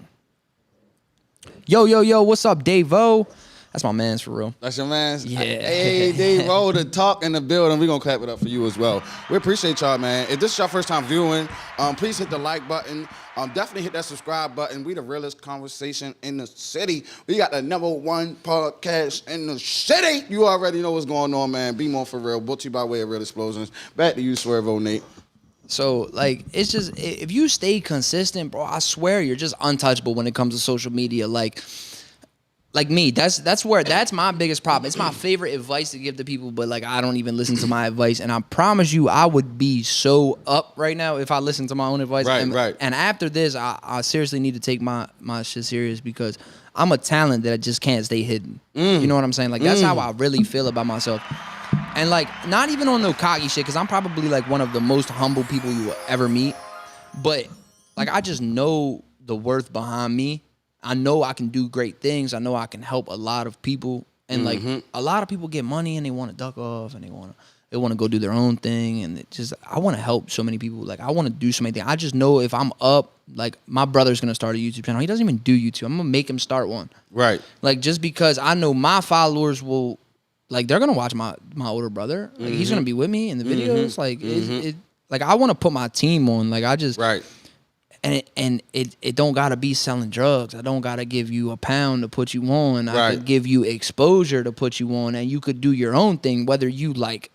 Yo, what's up, Dave-O? That's my man's for real. That's your man's? Yeah. Hey, Dave-O, the talk in the building. We're going to clap it up for you as well. We appreciate y'all, man. If this is your first time viewing, please hit the like button. Definitely hit that subscribe button. We the realest conversation in the city. We got the #1 podcast in the city. You already know what's going on, man. BMore4Real, brought to you by way of Real Explosions. Back to you, Swervo, Nate. So, like, it's just, if you stay consistent, bro, I swear you're just untouchable when it comes to social media. Like me, that's my biggest problem. It's my favorite advice to give to people, but like I don't even listen to my advice. And I promise you, I would be so up right now if I listened to my own advice. Right. And after this, I seriously need to take my shit serious because I'm a talent that just can't stay hidden. You know what I'm saying? Like that's how I really feel about myself. And like not even on no cocky shit, because I'm probably like one of the most humble people you will ever meet. But like I just know the worth behind me. I know I can do great things. I know I can help a lot of people. And like a lot of people get money and they want to duck off and they want to go do their own thing. And it just, I want to help so many people. Like I want to do so many things. I just know if I'm up, like my brother's going to start a YouTube channel. He doesn't even do YouTube. I'm going to make him start one. Right. Like just because I know my followers will, like they're going to watch my older brother. Like he's going to be with me in the videos. Like like I want to put my team on. Like I just. Right. And it don't gotta be selling drugs. I don't gotta give you a pound to put you on. I could give you exposure to put you on, and you could do your own thing. Whether you like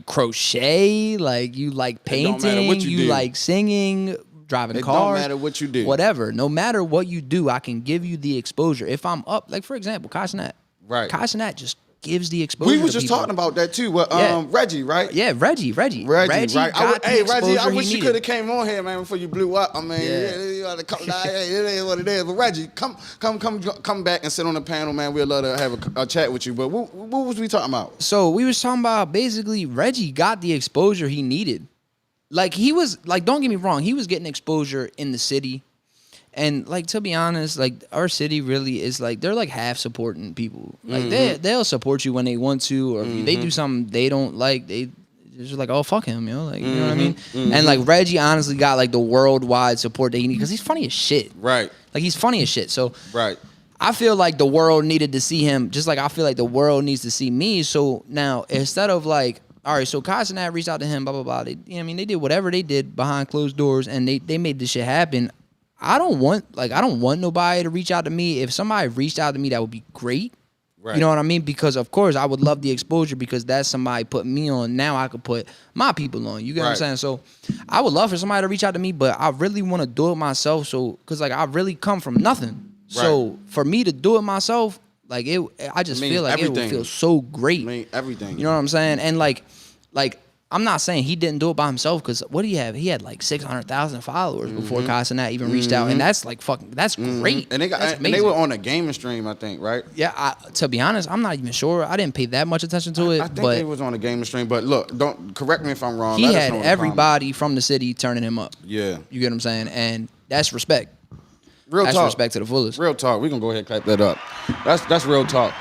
crochet, like you like painting, you like singing, driving cars. It don't matter what you do. Whatever. No matter what you do, I can give you the exposure. If I'm up, like for example, Kai Cenat. Right. Kai Cenat just gives the exposure. We was to just people. talking about that too. With Reggie, right? Yeah, Reggie. Right. Got the Hey, Reggie, I exposure wish he you needed. could have came on here, man, before you blew up. I mean, you had to come down. Hey, it is what it is. But Reggie, come back and sit on the panel, man. We'd love to have a chat with you. But what was we talking about? So we was talking about basically Reggie got the exposure he needed. Like he was like, don't get me wrong, he was getting exposure in the city. And like, to be honest, like our city really is like, they're like half supporting people. Like they'll support you when they want to, or if they do something they don't like, they're just like, oh, fuck him, like, you know what I mean? And like Reggie honestly got like the worldwide support that he needed because he's funny as shit. Right. Like he's funny as shit. So right. I feel like the world needed to see him, just like I feel like the world needs to see me. So now instead of like, all right, so Casanat reached out to him, blah, blah, blah. They, I mean, they did whatever they did behind closed doors, and they made this shit happen. I don't want nobody to reach out to me. If somebody reached out to me, that would be great. Right. You know what I mean? Because, of course, I would love the exposure because that's somebody putting me on. Now I could put my people on. You get what I'm saying? So I would love for somebody to reach out to me, but I really want to do it myself. So, because, like, I really come from nothing. Right. So for me to do it myself, like, I just feel like everything. It would feel so great. Everything. You know what I'm saying? And, like, I'm not saying he didn't do it by himself because what do you have? He had like 600,000 followers before Casanat even reached out, and that's like that's great. And they were on a gaming stream, I think, right? Yeah. To be honest, I'm not even sure. I didn't pay that much attention to it. I think they was on a gaming stream, but look, don't correct me if I'm wrong. He had everybody from the city turning him up. Yeah, you get what I'm saying, and that's respect. Real that's talk. Respect to the fullest. Real talk. We gonna go ahead and clap that up. That's real talk.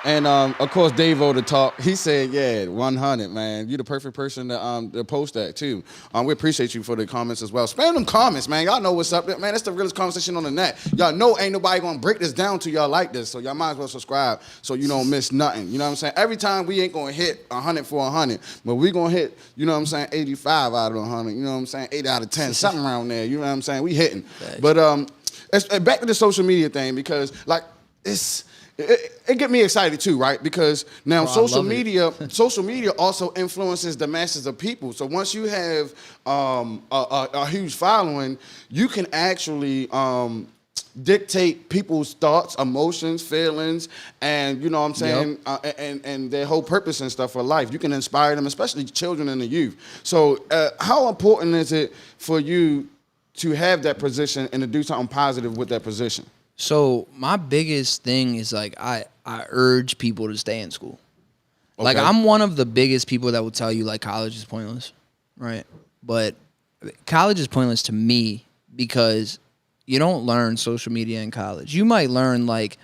And of course, Dave-O to talk. He said, "Yeah, 100, man. You the perfect person to post that too." We appreciate you for the comments as well. Spam them comments, man. Y'all know what's up, man. That's the realest conversation on the net. Y'all know ain't nobody gonna break this down to y'all like this. So y'all might as well subscribe so you don't miss nothing. You know what I'm saying? Every time we ain't gonna hit 100 for 100, but we gonna hit, you know what I'm saying, 85 out of 100. You know what I'm saying? 8 out of 10, something around there. You know what I'm saying? We hitting. But back to the social media thing because like it get me excited too, right? Because now social media also influences the masses of people. So once you have a huge following, you can actually dictate people's thoughts, emotions, feelings, and you know what I'm saying, and their whole purpose and stuff for life. You can inspire them, especially children and the youth. So how important is it for you to have that position and to do something positive with that position? So my biggest thing is like I urge people to stay in school. Okay. Like I'm one of the biggest people that will tell you like college is pointless, right? But college is pointless to me because you don't learn social media in college. You might learn like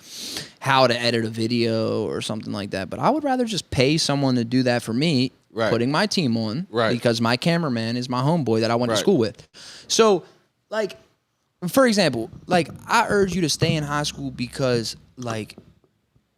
how to edit a video or something like that, but I would rather just pay someone to do that for me, putting my team on, because my cameraman is my homeboy that I went to school with. So like, for example, like I urge you to stay in high school because like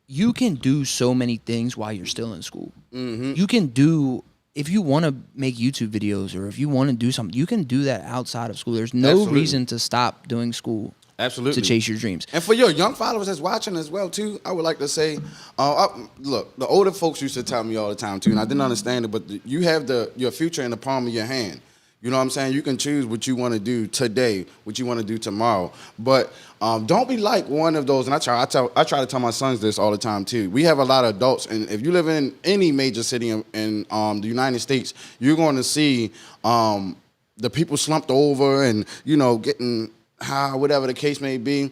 you can do so many things while you're still in school. You can do, if you want to make YouTube videos or if you want to do something, you can do that outside of school. There's no reason to stop doing school. Absolutely. To chase your dreams. And for your young followers that's watching as well, too, I would like to say, look, the older folks used to tell me all the time, too, and I didn't understand it, but you have your future in the palm of your hand. You know what I'm saying? You can choose what you want to do today, what you want to do tomorrow. But don't be like one of those, and I try to tell my sons this all the time, too. We have a lot of adults, and if you live in any major city in the United States, you're going to see the people slumped over and, you know, getting high, whatever the case may be,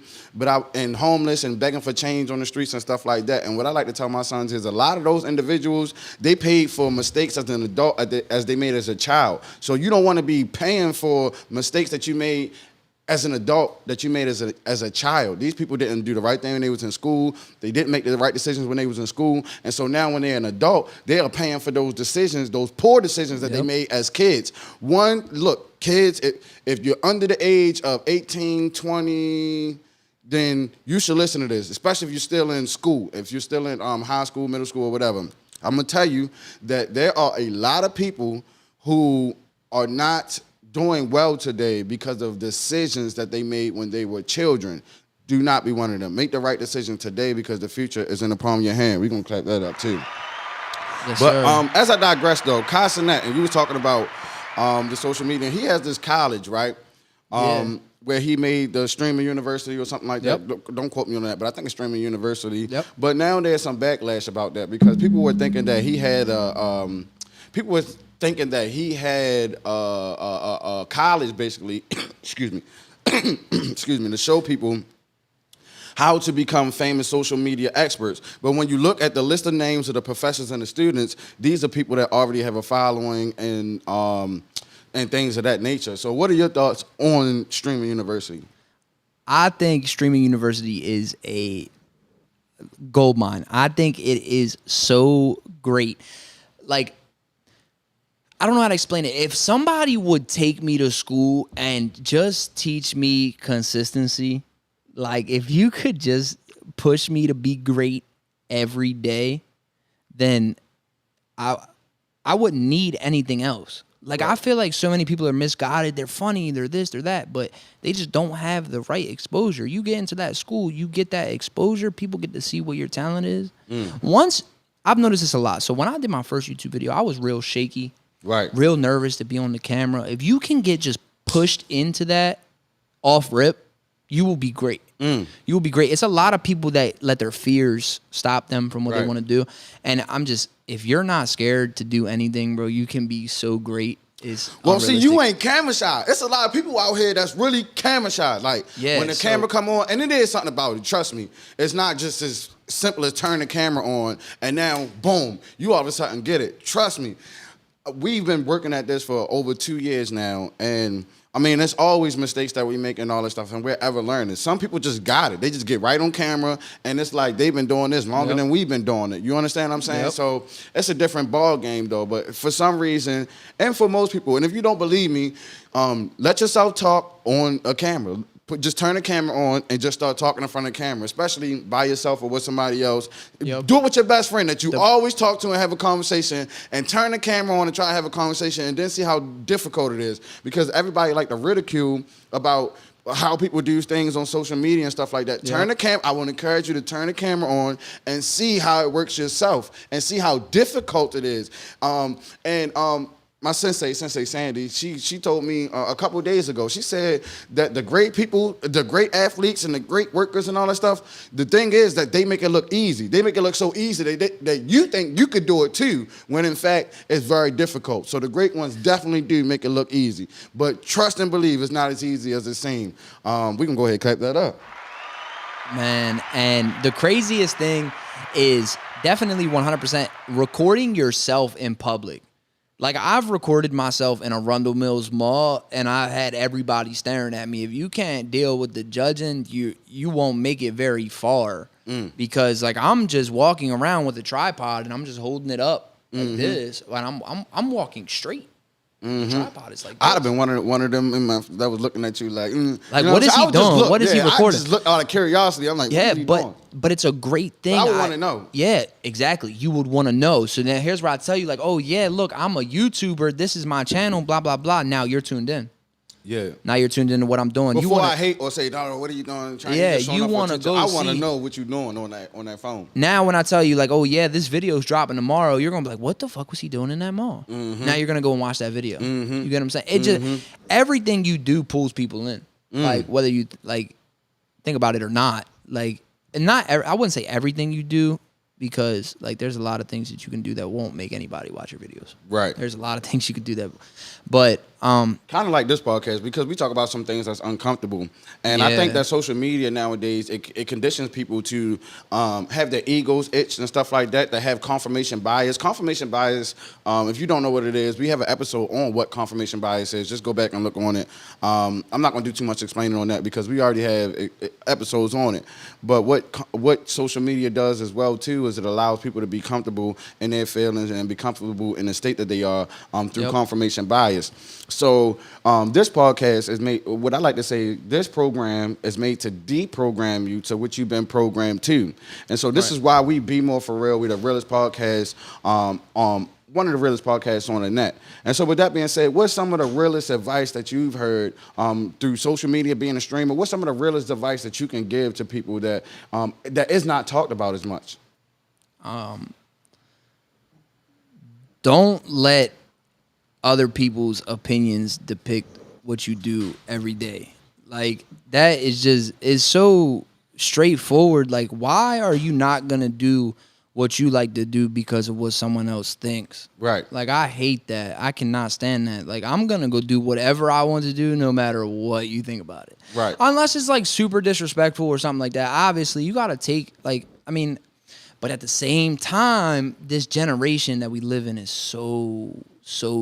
and homeless and begging for change on the streets and stuff like that. And what I like to tell my sons is a lot of those individuals, they paid for mistakes as an adult as they made as a child. So you don't want to be paying for mistakes that you made as an adult that you made as a child. These people didn't do the right thing when they was in school. They didn't make the right decisions when they was in school. And so now when they're an adult, they are paying for those decisions, those poor decisions that they made as kids. Look, kids, if you're under the age of 18, 20, then you should listen to this, especially if you're still in school, if you're still in high school, middle school, or whatever. I'm going to tell you that there are a lot of people who are not doing well today because of decisions that they made when they were children. Do not be one of them. Make the right decision today because the future is in the palm of your hand. We're going to clap that up too. Yes, but sir. As I digress though, Casanat, and you was talking about the social media, he has this college, right? where he made the streaming university or something like that. Don't quote me on that, but I think it's streaming university. But now there's some backlash about that because people were thinking that he had a college basically. Excuse me. Excuse me, to show people how to become famous social media experts. But when you look at the list of names of the professors and the students, these are people that already have a following and things of that nature. So what are your thoughts on streaming university? I think streaming university is a gold mine. I think it is so great. Like, I don't know how to explain it. If somebody would take me to school and just teach me consistency, like if you could just push me to be great every day, then I wouldn't need anything else. Like I feel like so many people are misguided. They're funny, they're this, they're that, but they just don't have the right exposure. You get into that school, you get that exposure, people get to see what your talent is. Once, I've noticed this a lot. So when I did my first YouTube video, I was real shaky. Right. Real nervous to be on the camera. If you can get just pushed into that off rip, you will be great. You will be great. It's a lot of people that let their fears stop them from what they want to do. And I'm just, if you're not scared to do anything, bro, you can be so great. Well, see, you ain't camera shy. It's a lot of people out here that's really camera shy. Like when the camera come on, and it is something about it. Trust me, it's not just as simple as turn the camera on and now boom, you all of a sudden get it. Trust me. We've been working at this for over 2 years now, and I mean, there's always mistakes that we make and all this stuff, and we're ever learning. Some people just got it. They just get right on camera, and it's like they've been doing this longer than we've been doing it. You understand what I'm saying? So it's a different ball game, though. But for some reason, and for most people, and if you don't believe me, let yourself talk on a camera. Just turn the camera on and just start talking in front of the camera, especially by yourself or with somebody else. Do it with your best friend that you always talk to and have a conversation, and turn the camera on and try to have a conversation, and then see how difficult it is. Because everybody like to ridicule about how people do things on social media and stuff like that. Turn the camera. I want to encourage you to turn the camera on and see how it works yourself and see how difficult it is. My sensei Sandy, she told me a couple of days ago, she said that the great people, the great athletes and the great workers and all that stuff, the thing is that they make it look easy. They make it look so easy that you think you could do it too, when in fact it's very difficult. So the great ones definitely do make it look easy. But trust and believe it's not as easy as it seems. We can go ahead and clap that up. Man, and the craziest thing is definitely 100% recording yourself in public. Like, I've recorded myself in a Rundle Mills mall, and I had everybody staring at me. If you can't deal with the judging, you won't make it very far. Because, like, I'm just walking around with a tripod, and I'm just holding it up like this, and I'm walking straight. The tripod is like this. I'd have been one of them that was looking at you like, like, what is he doing? What is he recording? I just look out of curiosity. I'm like, what are you doing? But it's a great thing. But I would want to know. Yeah, exactly. You would want to know. So then here's where I tell you, like, oh yeah, look, I'm a YouTuber. This is my channel. Blah blah blah. Now you're tuned in. Yeah. Now you're tuned into what I'm doing. Before I hate or say, no, what are you doing? You want to go. I want to know what you're doing on that phone. Now when I tell you, like, oh yeah, this video's dropping tomorrow, you're gonna be like, what the fuck was he doing in that mall? Now you're gonna go and watch that video. You get what I'm saying? It just everything you do pulls people in. Like whether you like think about it or not. Like, and I wouldn't say everything you do, because like there's a lot of things that you can do that won't make anybody watch your videos. Right. There's a lot of things you could do that, but kind of like this podcast, because we talk about some things that's uncomfortable, and I think that social media nowadays it conditions people to have their egos itch and stuff like that. That have confirmation bias. Confirmation bias. If you don't know what it is, we have an episode on what confirmation bias is. Just go back and look on it. I'm not going to do too much explaining on that because we already have episodes on it. But what social media does as well too is it allows people to be comfortable in their feelings and be comfortable in the state that they are through confirmation bias. So this podcast is made, what I like to say, this program is made to deprogram you to what you've been programmed to. And so this is why we BMore4Real. We're the realest podcast, one of the realest podcasts on the net. And so with that being said, what's some of the realest advice that you've heard through social media, being a streamer? What's some of the realest advice that you can give to people that that is not talked about as much? Don't let other people's opinions depict what you do every day. Like that is so straightforward. Like, why are you not gonna do what you like to do because of what someone else thinks? Right. Like, I hate that. I cannot stand that. Like, I'm gonna go do whatever I want to do, no matter what you think about it. Right. Unless it's like super disrespectful or something like that. Obviously, you gotta take but at the same time, this generation that we live in is so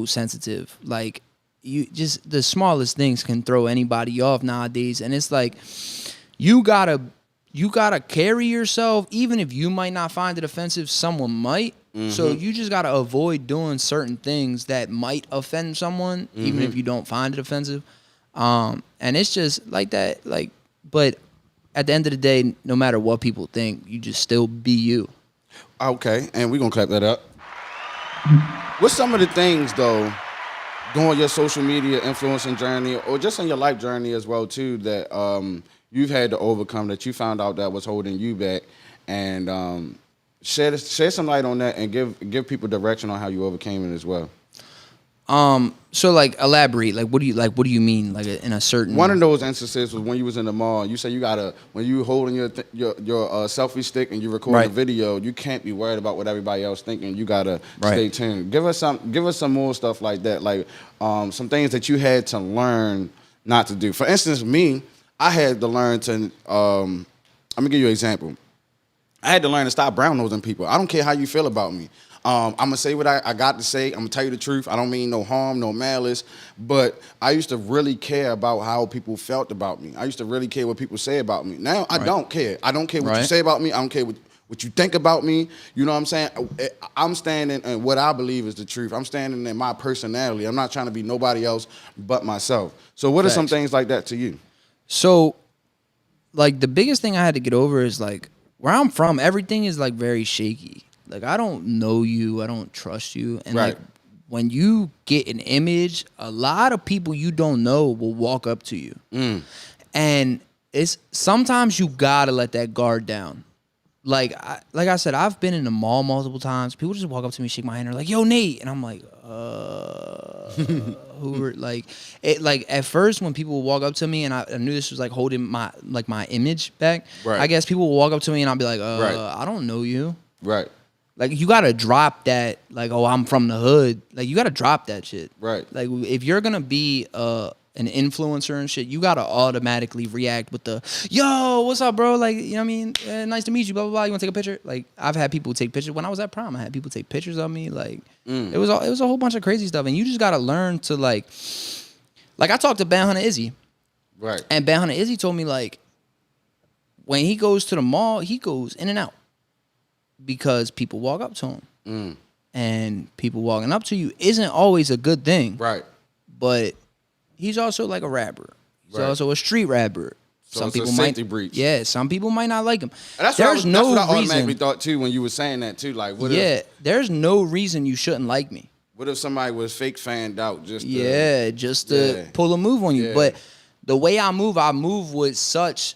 sensitive. Like, you just the smallest things can throw anybody off nowadays, and it's like you gotta carry yourself, even if you might not find it offensive, someone might. So you just gotta avoid doing certain things that might offend someone, even if you don't find it offensive. And it's just like that. Like, but at the end of the day, no matter what people think, you just still be you. Okay, and we're gonna clap that up. What's some of the things though, during your social media influencing journey, or just in your life journey as well too, that you've had to overcome, that you found out that was holding you back, and shed some light on that and give people direction on how you overcame it as well. So like elaborate. Like what do you mean? Like in a certain one of those instances was when you was in the mall. You said when you holding your selfie stick and you recording a video, you can't be worried about what everybody else thinking. You gotta stay tuned. Give us some more stuff like that. Like some things that you had to learn not to do. For instance, me, I had to learn to. I'm gonna give you an example. I had to learn to stop brown nosing people. I don't care how you feel about me. I'm going to say what I got to say. I'm going to tell you the truth. I don't mean no harm, no malice. But I used to really care about how people felt about me. I used to really care what people say about me. Now, I don't care. I don't care what you say about me. I don't care what you think about me. You know what I'm saying? I'm standing in what I believe is the truth. I'm standing in my personality. I'm not trying to be nobody else but myself. So what are some things like that to you? So, like, the biggest thing I had to get over is, like, where I'm from, everything is, like, very shaky. Like, I don't know you. I don't trust you. And, like, when you get an image, a lot of people you don't know will walk up to you. And it's sometimes you got to let that guard down. Like I said, I've been in the mall multiple times. People just walk up to me, shake my hand, and they're like, "Yo, Nate," and I'm like, who are like it? Like at first, when people would walk up to me, and I knew this was like holding my image back. Right. I guess people would walk up to me, and I'd be like, I don't know you. Right. Like you gotta drop that. Like, oh, I'm from the hood. Like you gotta drop that shit. Right. Like if you're gonna be an influencer and shit, you gotta automatically react with the, yo, what's up, bro? Like, you know what I mean? Nice to meet you, blah, blah, blah. You wanna take a picture? Like, I've had people take pictures. When I was at prom, I had people take pictures of me. Like, it was a whole bunch of crazy stuff. And you just gotta learn to like I talked to Band Hunter Izzy. Right. And Band Hunter Izzy told me, like, when he goes to the mall, he goes in and out because people walk up to him. And people walking up to you isn't always a good thing. Right. But he's also like a rapper. He's also a street rapper. So some people might breach. Yeah, some people might not like him. And that's what I automatically thought too when you were saying that too. Like, there's no reason you shouldn't like me. What if somebody was fake fanned out just to pull a move on you? But the way I move with such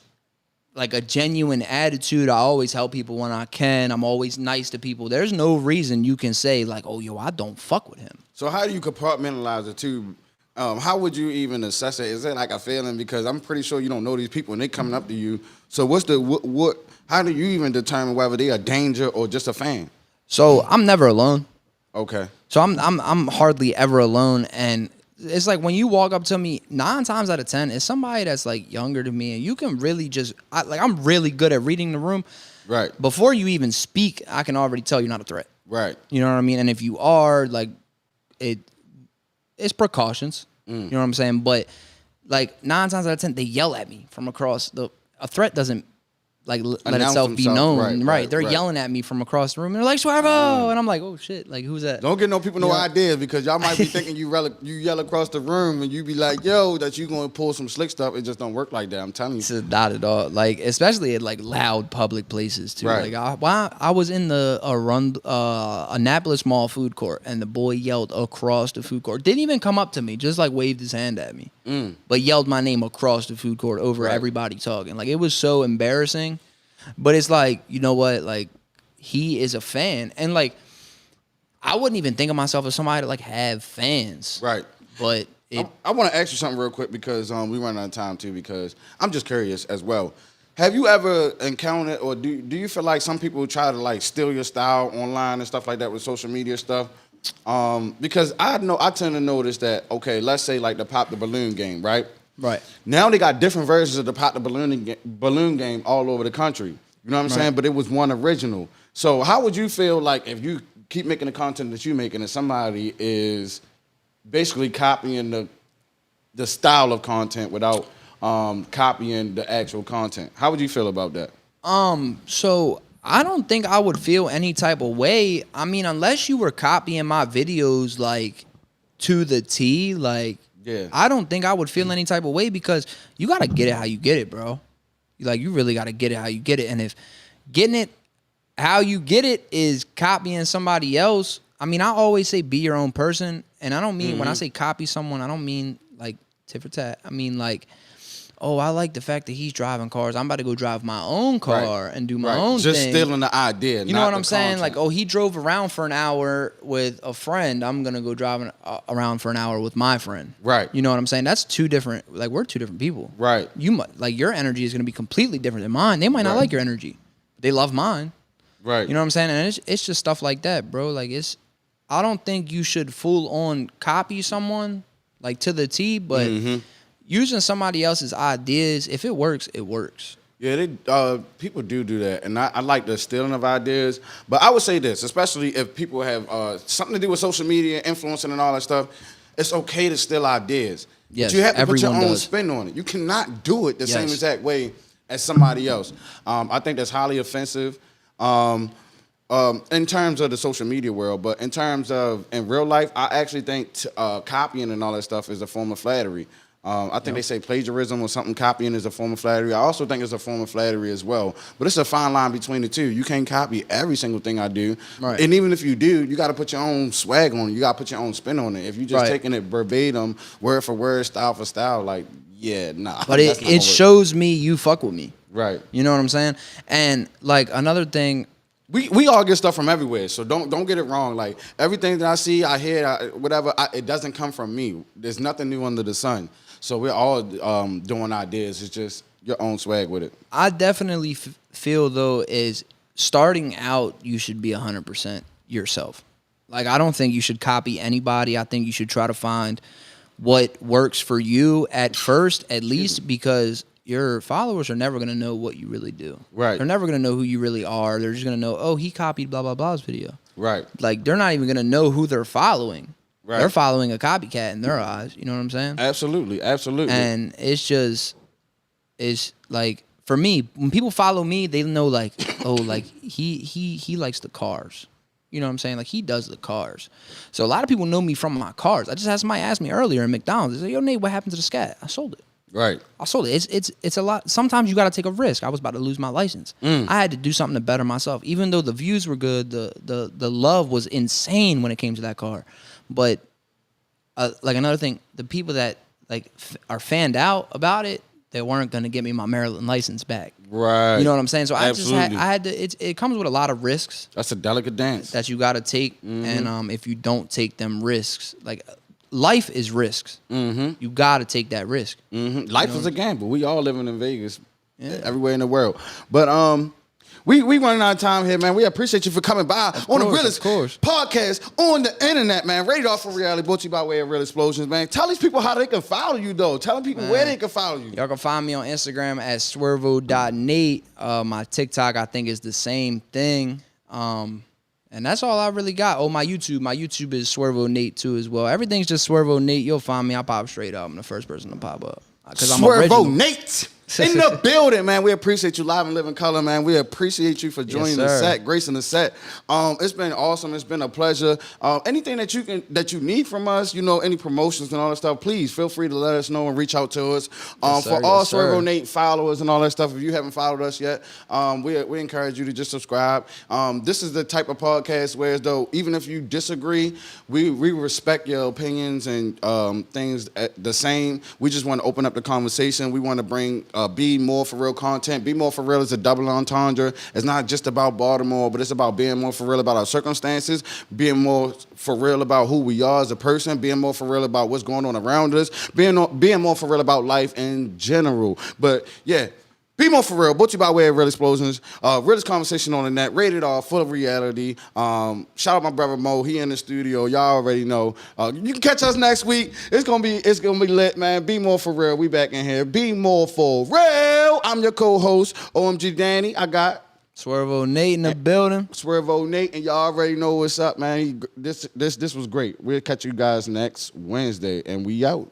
like a genuine attitude. I always help people when I can. I'm always nice to people. There's no reason you can say like, oh, yo, I don't fuck with him. So how do you compartmentalize it too? How would you even assess it? Is it like a feeling? Because I'm pretty sure you don't know these people and they coming up to you. So what's the how do you even determine whether they are danger or just a fan? So I'm never alone. Okay. So I'm hardly ever alone, and it's like when you walk up to me, 9 times out of 10, it's somebody that's like younger than me, and you can really just I'm really good at reading the room. Right. Before you even speak, I can already tell you're not a threat. Right. You know what I mean? And if you are, like, it's precautions. You know what I'm saying? But like 9 times out of 10, they yell at me from across a threat doesn't like let itself be known. Right. They're yelling at me from across the room. And they're like, Swervo! And I'm like, oh shit, like who's that? Don't get no people no ideas, because y'all might be thinking you yell across the room and you be like, yo, that you gonna pull some slick stuff. It just don't work like that. I'm telling you. It's not at all. Like, especially at like loud public places too. Right. Like I was in the Annapolis Mall food court, and the boy yelled across the food court. Didn't even come up to me, just like waved his hand at me. But yelled my name across the food court over everybody talking. Like, it was so embarrassing. But it's like, you know what? Like, he is a fan. And like, I wouldn't even think of myself as somebody to like have fans. Right. But I want to ask you something real quick because we run out of time too. Because I'm just curious as well. Have you ever encountered, or do you feel like some people try to like steal your style online and stuff like that with social media stuff? Because I tend to notice that. Okay, let's say like the Pop the Balloon game, right? Right. Now they got different versions of the Pop the Balloon game all over the country. You know what I'm saying? But it was one original. So how would you feel like if you keep making the content that you're making and somebody is basically copying the style of content without copying the actual content? How would you feel about that? So I don't think I would feel any type of way. I mean, unless you were copying my videos like to the T, like I don't think I would feel any type of way because you gotta get it how you get it, bro. Like you really gotta get it how you get it. And if getting it how you get it is copying somebody else, I mean, I always say be your own person. And I don't mean when I say copy someone, I don't mean like tit for tat. I mean like, oh, I like the fact that he's driving cars. I'm about to go drive my own car and do my own Just thing. stealing the idea. You know what I'm saying? Like, oh, he drove around for an hour with a friend. I'm going to go driving around for an hour with my friend. Right. You know what I'm saying? That's two different, like, we're two different people. Right. Like, your energy is going to be completely different than mine. They might not like your energy. They love mine. Right. You know what I'm saying? And it's just stuff like that, bro. Like, I don't think you should full on copy someone, like, to the T, but using somebody else's ideas, if it works, it works. Yeah, people do that, and I like the stealing of ideas. But I would say this, especially if people have something to do with social media, influencing, and all that stuff. It's okay to steal ideas, yes, but you have to put your own does. spin on it. You cannot do it the same exact way as somebody else. I think that's highly offensive in terms of the social media world. But in terms of in real life, I actually think copying and all that stuff is a form of flattery. I think they say plagiarism or something, copying is a form of flattery. I also think it's a form of flattery as well. But it's a fine line between the two. You can't copy every single thing I do. Right. And even if you do, you got to put your own swag on it. You got to put your own spin on it. If you're just taking it verbatim, word for word, style for style, like, yeah, nah. But it shows me you fuck with me. Right. You know what I'm saying? And, like, another thing, we all get stuff from everywhere, so don't get it wrong. Like everything that I see, I hear, whatever, it doesn't come from me. There's nothing new under the sun. So we're all doing ideas. It's just your own swag with it. I definitely feel though is starting out, you should be 100% yourself. Like I don't think you should copy anybody. I think you should try to find what works for you at first, at least, because your followers are never going to know what you really do. Right. They're never going to know who you really are. They're just going to know, oh, he copied blah, blah, blah's video. Right. Like, they're not even going to know who they're following. Right. They're following a copycat in their eyes. You know what I'm saying? Absolutely. Absolutely. And it's like, for me, when people follow me, they know, like, oh, like, he likes the cars. You know what I'm saying? Like, he does the cars. So a lot of people know me from my cars. I just had somebody ask me earlier in McDonald's. They said, yo, Nate, what happened to the scat? I sold it. Right. I sold it. It's a lot. Sometimes you got to take a risk. I was about to lose my license. I had to do something to better myself. Even though the views were good, the love was insane when it came to that car. But like another thing, the people that like are fanned out about it, they weren't going to get me my Maryland license back. Right. You know what I'm saying? So Absolutely. I had to. It comes with a lot of risks. That's a delicate dance that you got to take. And if you don't take them risks, like. Life is risks. You got to take that risk. Life is a gamble. We all living in Vegas, everywhere in the world. But we running out of time here, man. We appreciate you for coming by on the realest podcast on the internet, man. Rated off for reality, brought to you by way of Real Explosions, man. Tell these people how they can follow you, though. Tell people where they can follow you. Y'all can find me on Instagram at swervo.nate. My TikTok, I think, is the same thing. And that's all I really got. Oh, my YouTube is Swervo Nate too as well. Everything's just Swervo Nate. You'll find me. I pop straight up. I'm the first person to pop up. Swervo Nate in the building, man. We appreciate you live and live in color, man. We appreciate you for joining the set, gracing the set. It's been awesome. It's been a pleasure. Anything that you need from us, you know, any promotions and all that stuff, please feel free to let us know and reach out to us. For all Swervo Nate followers and all that stuff, if you haven't followed us yet, we encourage you to just subscribe. This is the type of podcast where, though, even if you disagree, we respect your opinions and things the same. We just want to open up the conversation. We want to bring Be More For Real content. Be More For Real is a double entendre. It's not just about Baltimore, but it's about being more for real about our circumstances, being more for real about who we are as a person, being more for real about what's going on around us, being more for real about life in general. But yeah, Be More For Real, brought to you by way of Real Explosions. Realest conversation on the net, rated R, full of reality. Shout out my brother Mo, he in the studio. Y'all already know. You can catch us next week. It's gonna be lit, man. Be More For Real. We back in here. Be More For Real. I'm your co-host, OMG Danny. I got Swervo Nate in the building. Swervo Nate, and y'all already know what's up, man. This was great. We'll catch you guys next Wednesday, and we out.